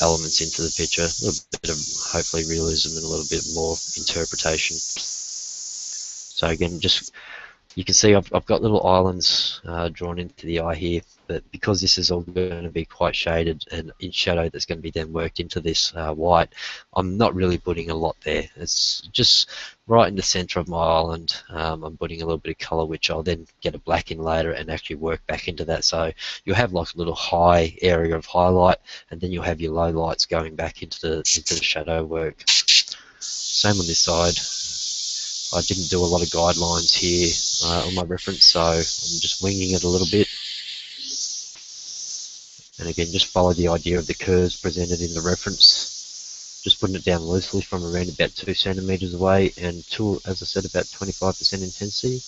elements into the picture, a little bit of hopefully realism and a little bit more interpretation. So again, just you can see I've got little islands drawn into the eye here, but because this is all going to be quite shaded and in shadow that's going to be then worked into this white, I'm not really putting a lot there. It's just right in the center of my island. I'm putting a little bit of color, which I'll then get a black in later and actually work back into that. So you'll have like a little high area of highlight, and then you'll have your low lights going back into the shadow work. Same on this side. I didn't do a lot of guidelines here on my reference, so I'm just winging it a little bit. And again, just follow the idea of the curves presented in the reference. Just putting it down loosely from around about 2 centimeters away and to, as I said, about 25% intensity.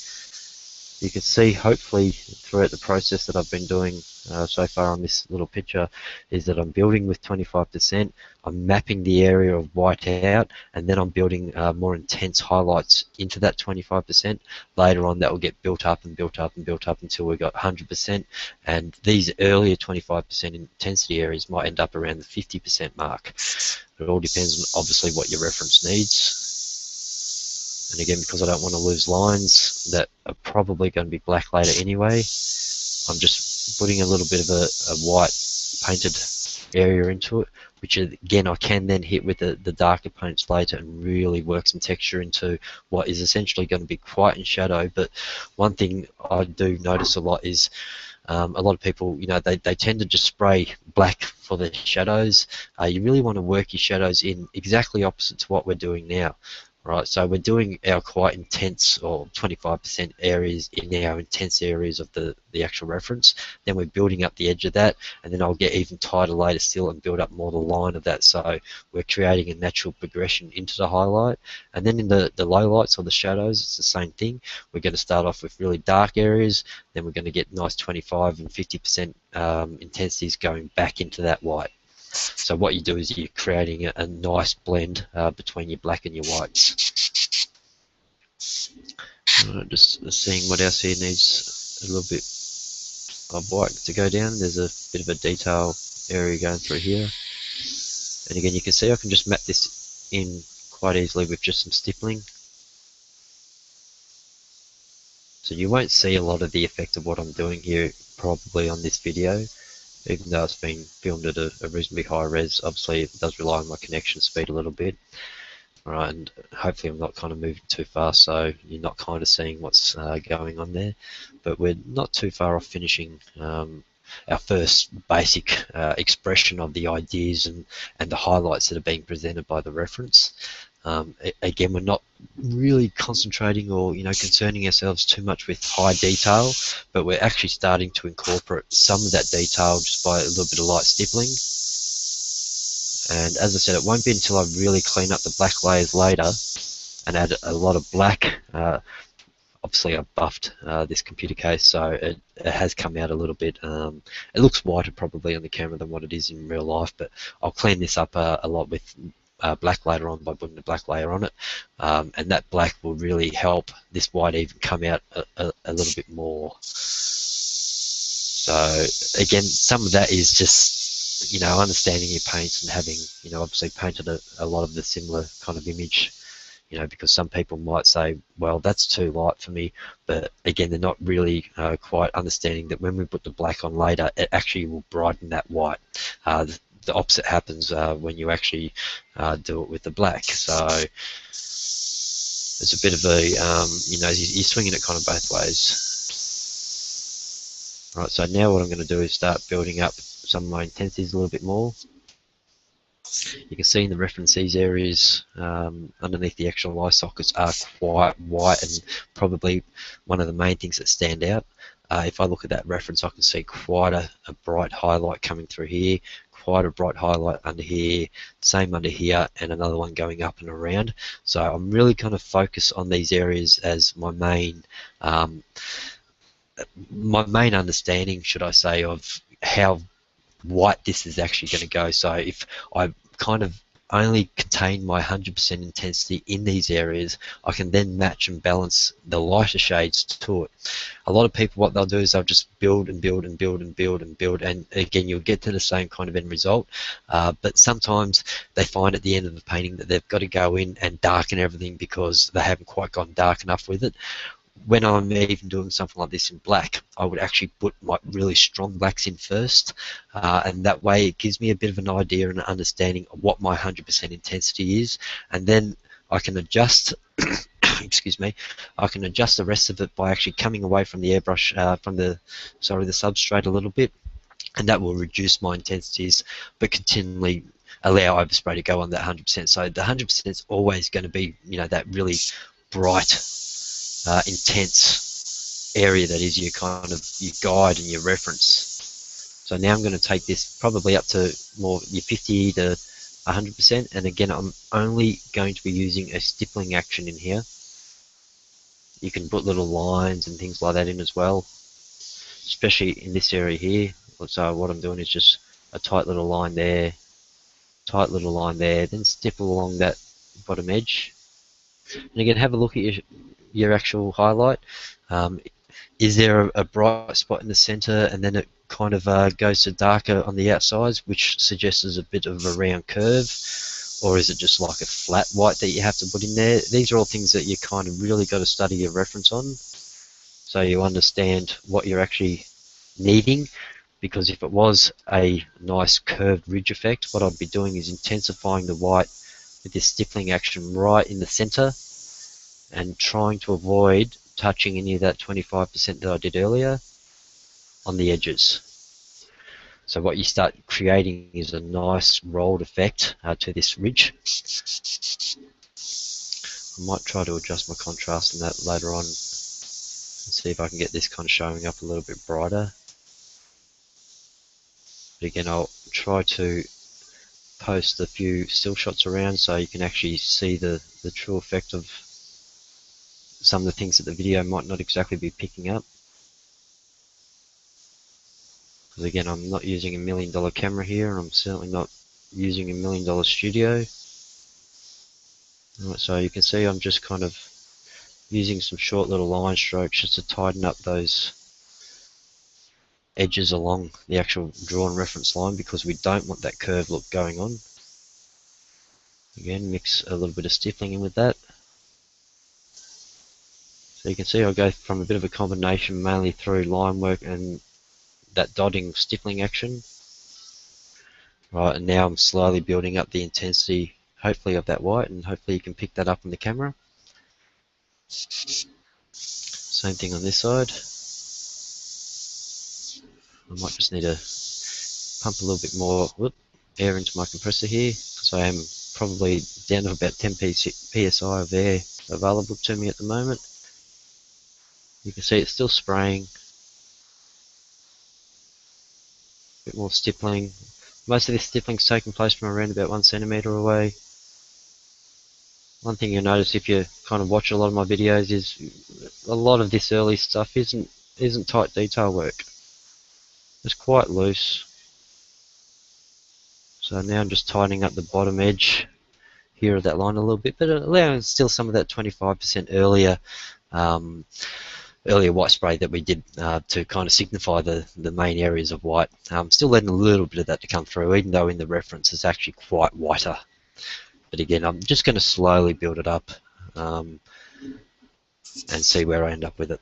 You can see hopefully throughout the process that I've been doing so far on this little picture is that I'm building with 25%, I'm mapping the area of white out, and then I'm building more intense highlights into that 25%. Later on that will get built up and built up and built up until we've got 100%, and these earlier 25% intensity areas might end up around the 50% mark. It all depends on obviously what your reference needs. And again, because I don't want to lose lines that are probably going to be black later anyway, I'm just putting a little bit of a white painted area into it, which again I can then hit with the darker paints later and really work some texture into what is essentially going to be quite in shadow. But one thing I do notice a lot is A lot of people, they tend to just spray black for the shadows. You really want to work your shadows in exactly opposite to what we're doing now. Right, so we're doing our quite intense, or 25% areas in our intense areas of the actual reference. Then we're building up the edge of that, and then I'll get even tighter later still and build up more the line of that. So we're creating a natural progression into the highlight. And then in the low lights or the shadows, it's the same thing. We're going to start off with really dark areas, then we're going to get nice 25 and 50% intensities going back into that white. So what you do is you're creating a nice blend between your black and your whites. Just seeing what else here needs a little bit of white to go down. There's a bit of a detail area going through here. And again, you can see I can just map this in quite easily with just some stippling. So you won't see a lot of the effect of what I'm doing here probably on this video, even though it's been filmed at a reasonably high res. Obviously it does rely on my connection speed a little bit. Right, and hopefully I'm not kind of moving too fast, so you're not kind of seeing what's going on there. But we're not too far off finishing our first basic expression of the ideas and the highlights that are being presented by the reference. Again, we're not really concentrating or concerning ourselves too much with high detail, but we're actually starting to incorporate some of that detail just by a little bit of light stippling. And as I said, it won't be until I really clean up the black layers later and add a lot of black. Obviously I've buffed this computer case, so it has come out a little bit. It looks whiter probably on the camera than what it is in real life, but I'll clean this up a lot with black later on by putting the black layer on it, and that black will really help this white even come out a little bit more. So again, some of that is just understanding your paints and having obviously painted a lot of the similar kind of image, because some people might say, well, that's too light for me, but again, they're not really quite understanding that when we put the black on later, it actually will brighten that white. The opposite happens when you actually do it with the black. So it's a bit of a, you're swinging it kind of both ways. Right, so now what I'm going to do is start building up some of my intensities a little bit more. You can see in the reference these areas underneath the actual eye sockets are quite white, and probably one of the main things that stand out. If I look at that reference, I can see quite a bright highlight coming through here, quite a bright highlight under here, same under here, and another one going up and around. So I'm really kind of focused on these areas as my main understanding, should I say, of how white this is actually going to go. So if I kind of only contain my 100% intensity in these areas, I can then match and balance the lighter shades to it. A lot of people, what they'll do is they'll just build and build and build and build and build, and again you'll get to the same kind of end result, but sometimes they find at the end of the painting that they've got to go in and darken everything because they haven't quite gone dark enough with it. When I'm even doing something like this in black, I would actually put my really strong blacks in first, and that way it gives me a bit of an idea and an understanding of what my 100% intensity is, and then I can adjust excuse me, I can adjust the rest of it by actually coming away from the airbrush, from the substrate a little bit, and that will reduce my intensities but continually allow overspray to go on that 100%. So the 100% is always going to be, that really bright, intense area that is your kind of your guide and your reference. So now I'm going to take this probably up to more your 50 to 100%, and again I'm only going to be using a stippling action in here. You can put little lines and things like that in as well, especially in this area here. So what I'm doing is just a tight little line there, then stipple along that bottom edge. And again, have a look at your actual highlight. Is there a bright spot in the center and then it kind of goes to darker on the outsides, which suggests a bit of a round curve? Or is it just like a flat white that you have to put in there? These are all things that you kind of really got to study your reference on, so you understand what you're actually needing. Because if it was a nice curved ridge effect, what I'd be doing is intensifying the white with this stippling action right in the center and trying to avoid touching any of that 25% that I did earlier. on the edges. So what you start creating is a nice rolled effect to this ridge. I might try to adjust my contrast in that later on and see if I can get this kind of showing up a little bit brighter. But again, I'll try to post a few still shots around so you can actually see the true effect of some of the things that the video might not exactly be picking up. Because again, I'm not using $1 million camera here, and I'm certainly not using $1 million studio. Right, so you can see I'm just kind of using some short little line strokes just to tighten up those edges along the actual drawn reference line, because we don't want that curved look going on. Again, mix a little bit of stippling in with that. So you can see I go from a bit of a combination mainly through line work and that dotting stippling action. Right, and now I'm slowly building up the intensity, hopefully of that white, and hopefully you can pick that up on the camera. Same thing on this side. I might just need to pump a little bit more air into my compressor here, because I am probably down to about 10 psi of air available to me at the moment. You can see it's still spraying. A bit more stippling. Most of this stippling is taking place from around about 1 centimeter away. One thing you'll notice if you kind of watch a lot of my videos is a lot of this early stuff isn't tight detail work. It's quite loose. So now I'm just tightening up the bottom edge here of that line a little bit, but allowing still some of that 25% earlier white spray that we did to kind of signify the main areas of white. Still letting a little bit of that to come through, even though in the reference it's actually quite whiter. But again, I'm just going to slowly build it up and see where I end up with it.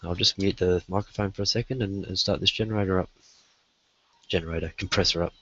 I'll just mute the microphone for a second and start this compressor up.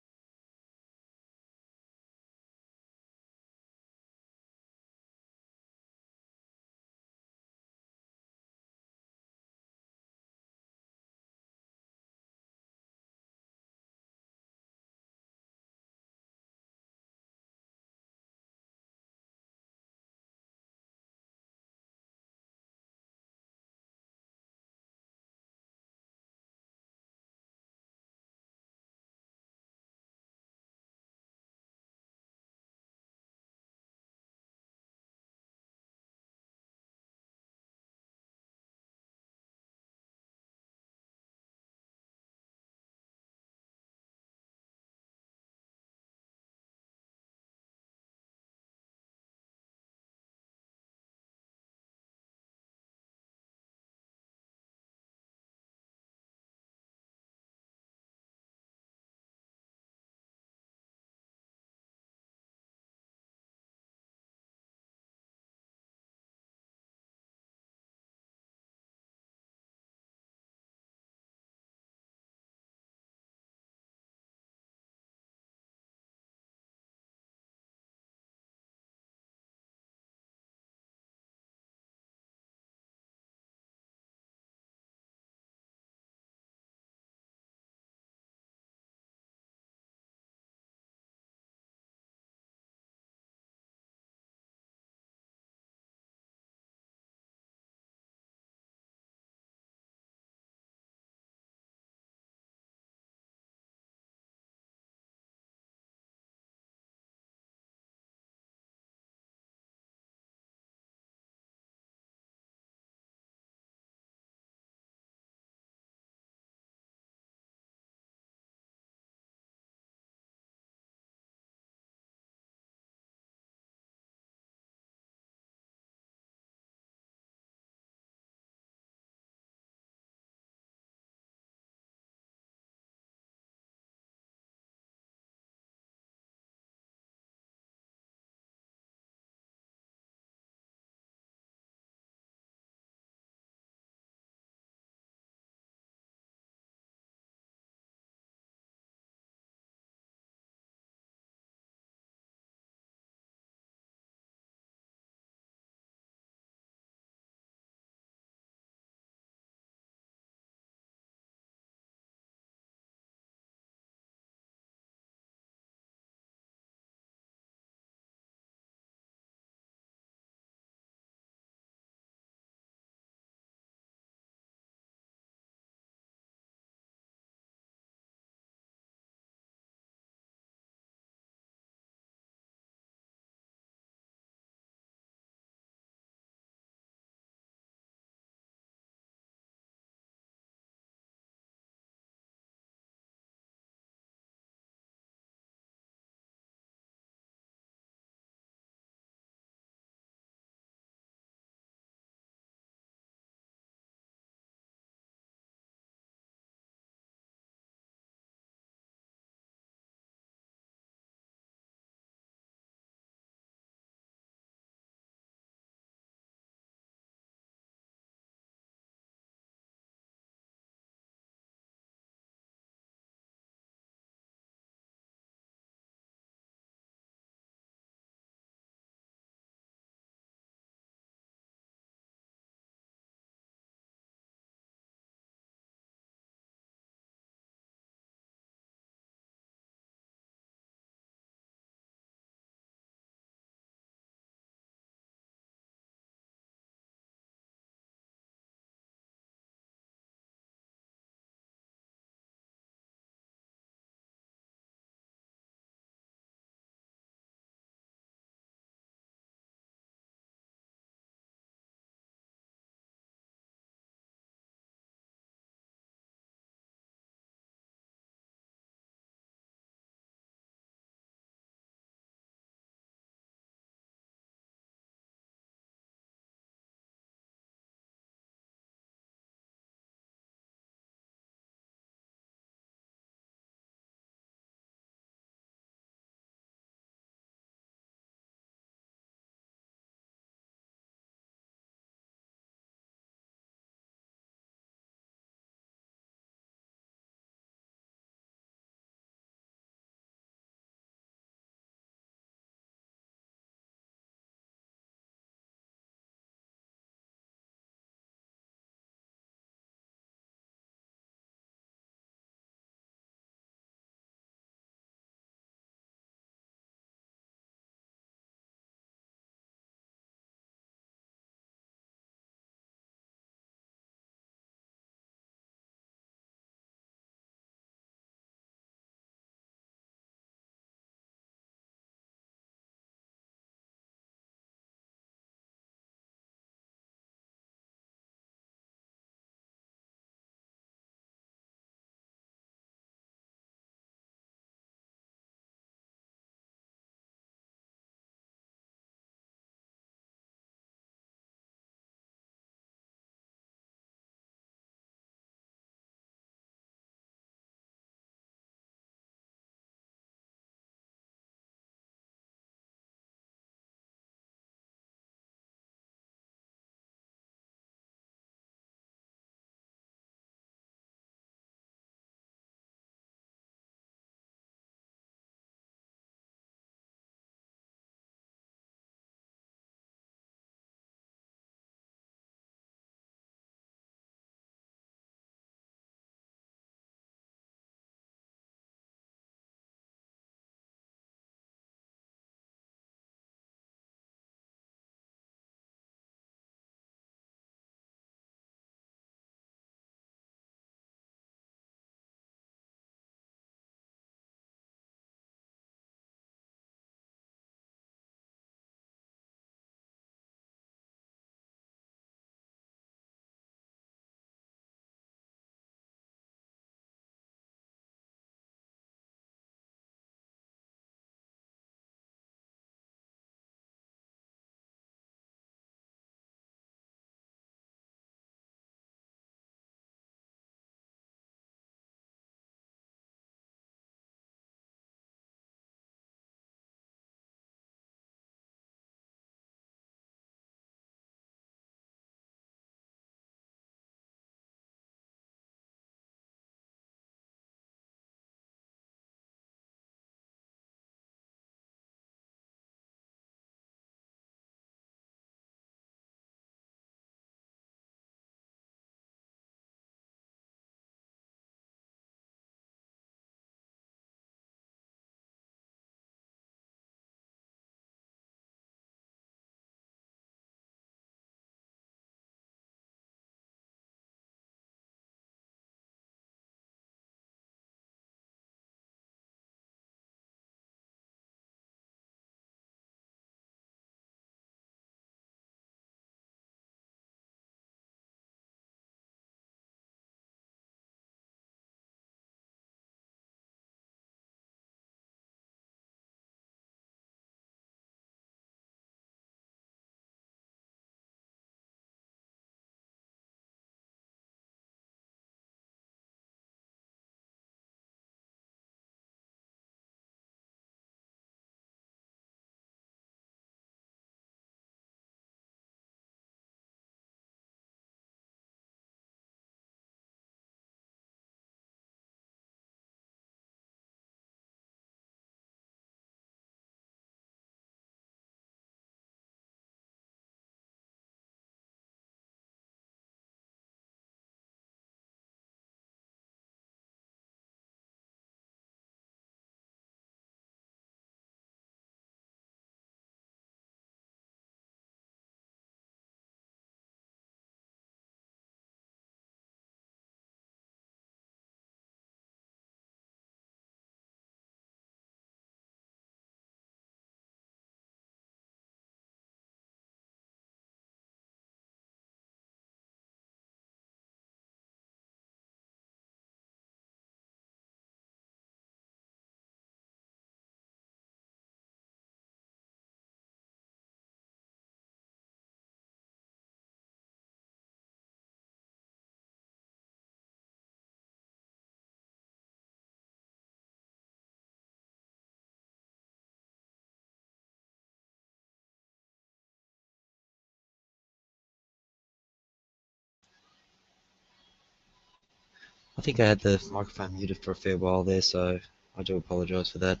I think I had the microphone muted for a fair while there, so I do apologise for that.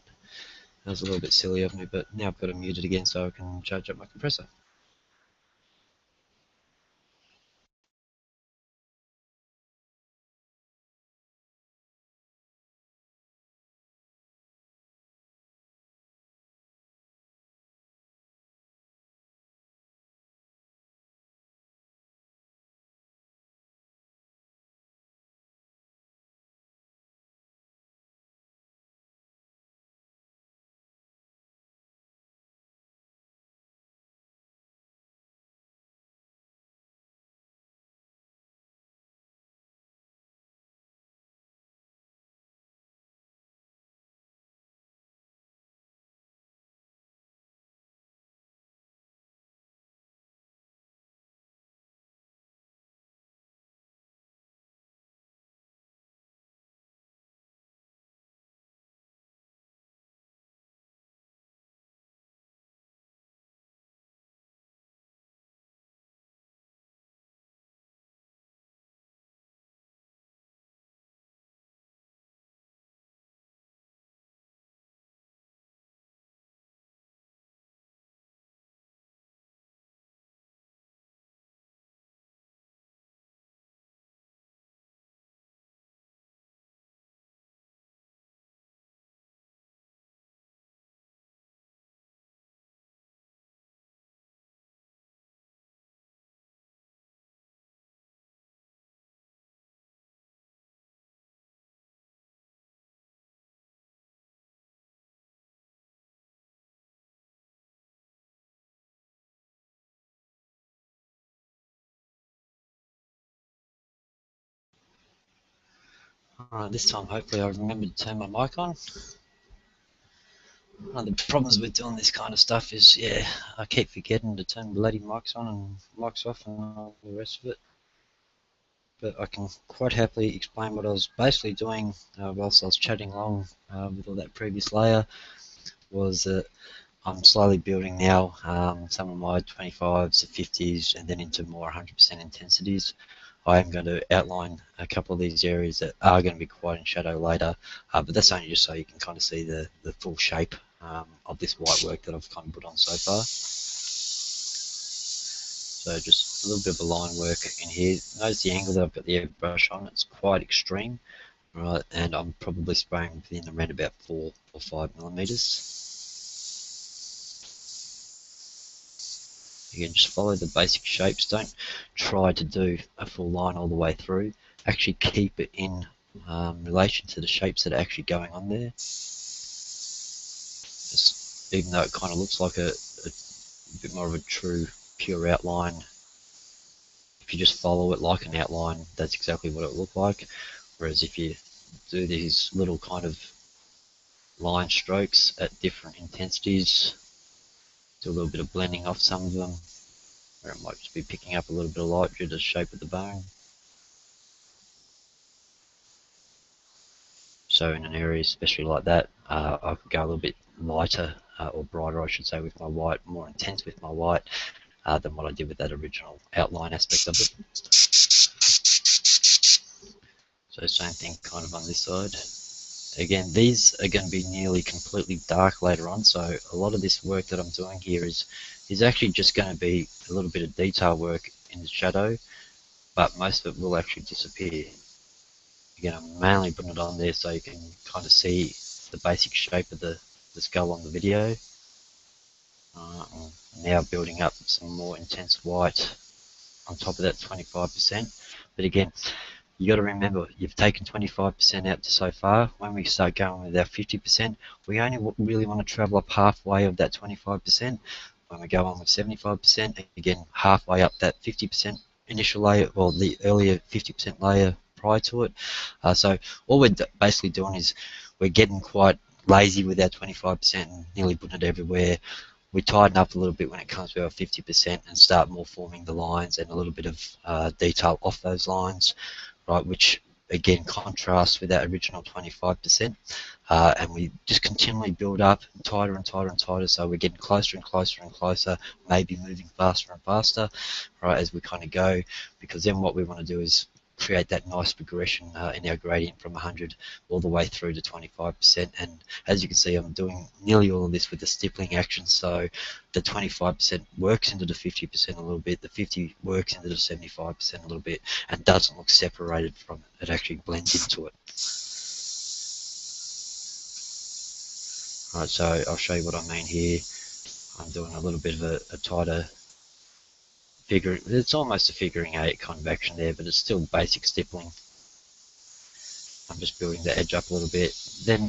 That was a little bit silly of me, but now I've got it muted again so I can charge up my compressor. Alright, this time hopefully I remember to turn my mic on. One of the problems with doing this kind of stuff is, yeah, I keep forgetting to turn bloody mics on and mics off and all the rest of it. But I can quite happily explain what I was basically doing whilst I was chatting along with all that previous layer was that I'm slowly building now some of my 25s to 50s and then into more 100% intensities. I am going to outline a couple of these areas that are going to be quite in shadow later, but that's only just so you can kind of see the full shape of this white work that I've kind of put on so far. So just a little bit of a line work in here. Notice the angle that I've got the airbrush on, it's quite extreme, right? And I'm probably spraying within around about 4 or 5 millimeters. Again, just follow the basic shapes. Don't try to do a full line all the way through. Actually keep it in relation to the shapes that are actually going on there. Just, even though it kind of looks like a bit more of a true, pure outline, if you just follow it like an outline, that's exactly what it will look like. Whereas if you do these little kind of line strokes at different intensities, do a little bit of blending off some of them, where it might just be picking up a little bit of light due to the shape of the bone. So in an area especially like that, I could go a little bit lighter or brighter, I should say, with my white, more intense with my white than what I did with that original outline aspect of it. So same thing kind of on this side. Again, these are going to be nearly completely dark later on, so a lot of this work that I'm doing here is actually just going to be a little bit of detail work in the shadow, but most of it will actually disappear. Again, I'm mainly putting it on there so you can kind of see the basic shape of the skull on the video. Now building up some more intense white on top of that 25%. But again, you got to remember, you've taken 25% out to so far. When we start going with our 50%, we only really want to travel up halfway of that 25%. When we go on with 75%, again, halfway up that 50% initial layer, or the earlier 50% layer prior to it. So all we're basically doing is we're getting quite lazy with our 25% and nearly putting it everywhere. We tighten up a little bit when it comes to our 50% and start more forming the lines and a little bit of detail off those lines, right, which again contrasts with that original 25%, and we just continually build up tighter and tighter and tighter, so we're getting closer and closer and closer, maybe moving faster and faster, right, as we kind of go, because then what we want to do is create that nice progression in our gradient from 100 all the way through to 25%. And as you can see, I'm doing nearly all of this with the stippling action. So the 25% works into the 50% a little bit, the 50 works into the 75% a little bit, and doesn't look separated from it. It actually blends into it. Alright, so I'll show you what I mean here. I'm doing a little bit of a tighter figure. It's almost a figuring eight kind of action there, but it's still basic stippling. I'm just building the edge up a little bit. Then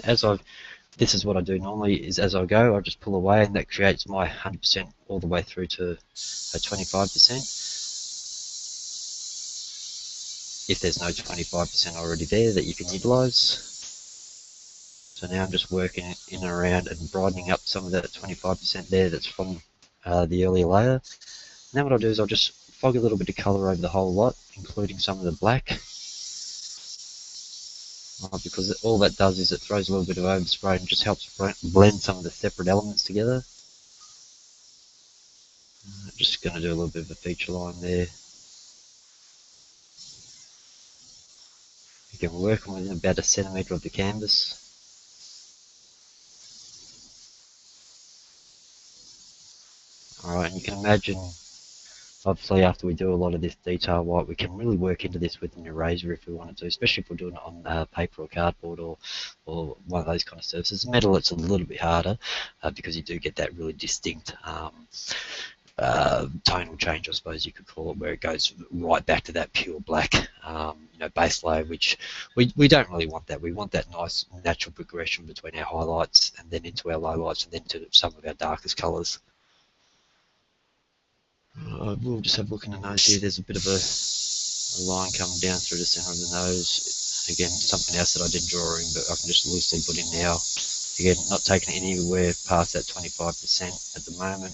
this is what I do normally, is as I go, I just pull away, and that creates my 100% all the way through to a 25%. If there's no 25% already there that you can utilize. So now I'm just working in and around and brightening up some of that 25% there that's from the earlier layer. Now what I'll do is I'll just fog a little bit of colour over the whole lot, including some of the black. Because all that does is it throws a little bit of overspray and just helps blend some of the separate elements together. I'm just going to do a little bit of a feature line there. Again, we're working within about 1 centimetre of the canvas. Alright, and you can imagine, obviously after we do a lot of this detail white, we can really work into this with an eraser if we wanted to, especially if we're doing it on paper or cardboard or one of those kind of surfaces. Metal, it's a little bit harder because you do get that really distinct tonal change, I suppose you could call it, where it goes right back to that pure black base layer, which we don't really want that. We want that nice natural progression between our highlights and then into our lowlights and then to some of our darkest colours. We'll just have a look in the nose here. There's a bit of a line coming down through the centre of the nose. Again, something else that I didn't draw in, but I can just loosely put in now. Again, not taking it anywhere past that 25% at the moment.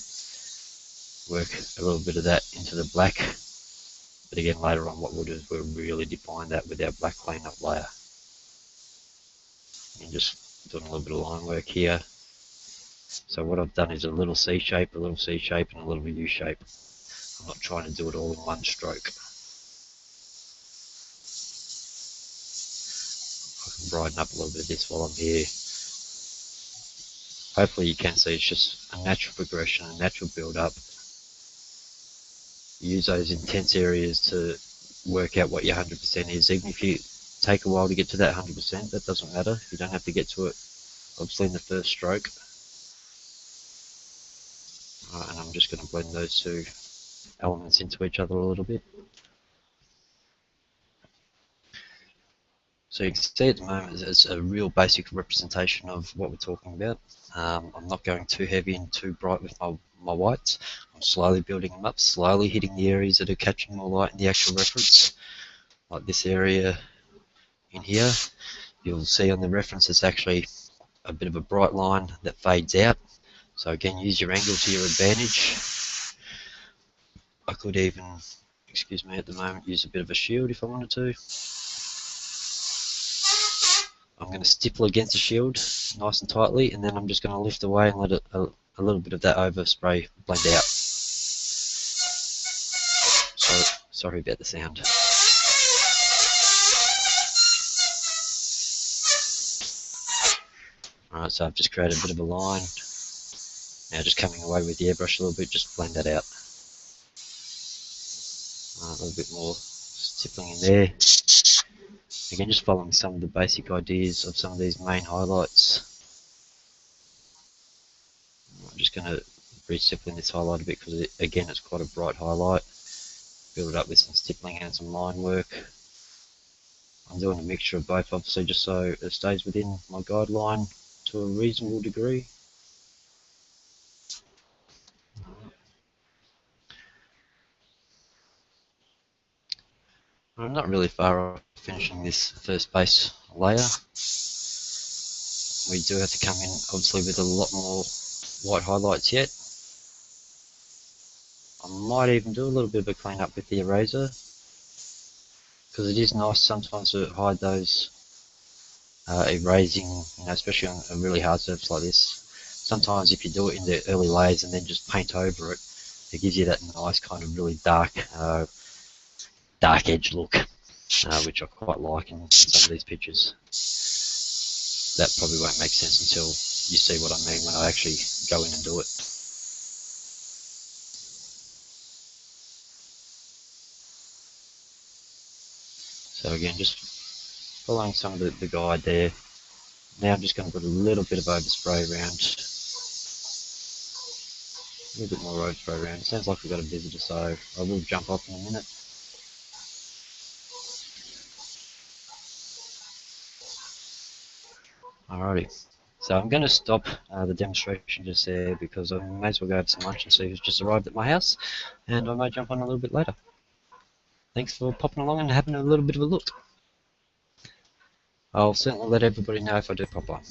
Work a little bit of that into the black. But again, later on what we'll do is we'll really define that with our black cleanup layer. And just doing a little bit of line work here. So what I've done is a little C shape, a little C shape, and a little U shape. I'm not trying to do it all in one stroke. I can brighten up a little bit of this while I'm here. Hopefully you can see it's just a natural progression, a natural build up. Use those intense areas to work out what your 100% is. Even if you take a while to get to that 100%, that doesn't matter. You don't have to get to it obviously in the first stroke. And I'm just going to blend those two elements into each other a little bit. So you can see at the moment it's a real basic representation of what we're talking about. I'm not going too heavy and too bright with my whites. I'm slowly building them up, slowly hitting the areas that are catching more light in the actual reference. Like this area in here, you'll see on the reference it's actually a bit of a bright line that fades out. So again, use your angle to your advantage. I could even, excuse me, at the moment use a bit of a shield if I wanted to. I'm going to stipple against the shield nice and tightly, and then I'm just going to lift away and let it, a little bit of that overspray blend out. Sorry about the sound. Alright, so I've just created a bit of a line. Now just coming away with the airbrush a little bit, just blend that out. A little bit more stippling in there. Again, just following some of the basic ideas of some of these main highlights. I'm just going to re-stippling this highlight a bit because again it's quite a bright highlight. Build it up with some stippling and some line work. I'm doing a mixture of both obviously just so it stays within my guideline to a reasonable degree. I'm not really far off finishing this first base layer. We do have to come in obviously with a lot more white highlights yet. I might even do a little bit of a clean up with the eraser because it is nice sometimes to hide those erasing, especially on a really hard surface like this. Sometimes if you do it in the early layers and then just paint over it, it gives you that nice kind of really dark edge look. which I quite like in some of these pictures. That probably won't make sense until you see what I mean when I actually go in and do it. So again, just following some of the guide there. Now I'm just going to put a little bit of overspray around. A little bit more overspray around. It sounds like we've got a visitor, so I will jump off in a minute. Alrighty, so I'm going to stop the demonstration just there because I may as well go have some lunch and see who's just arrived at my house, and I may jump on a little bit later. Thanks for popping along and having a little bit of a look. I'll certainly let everybody know if I do pop on.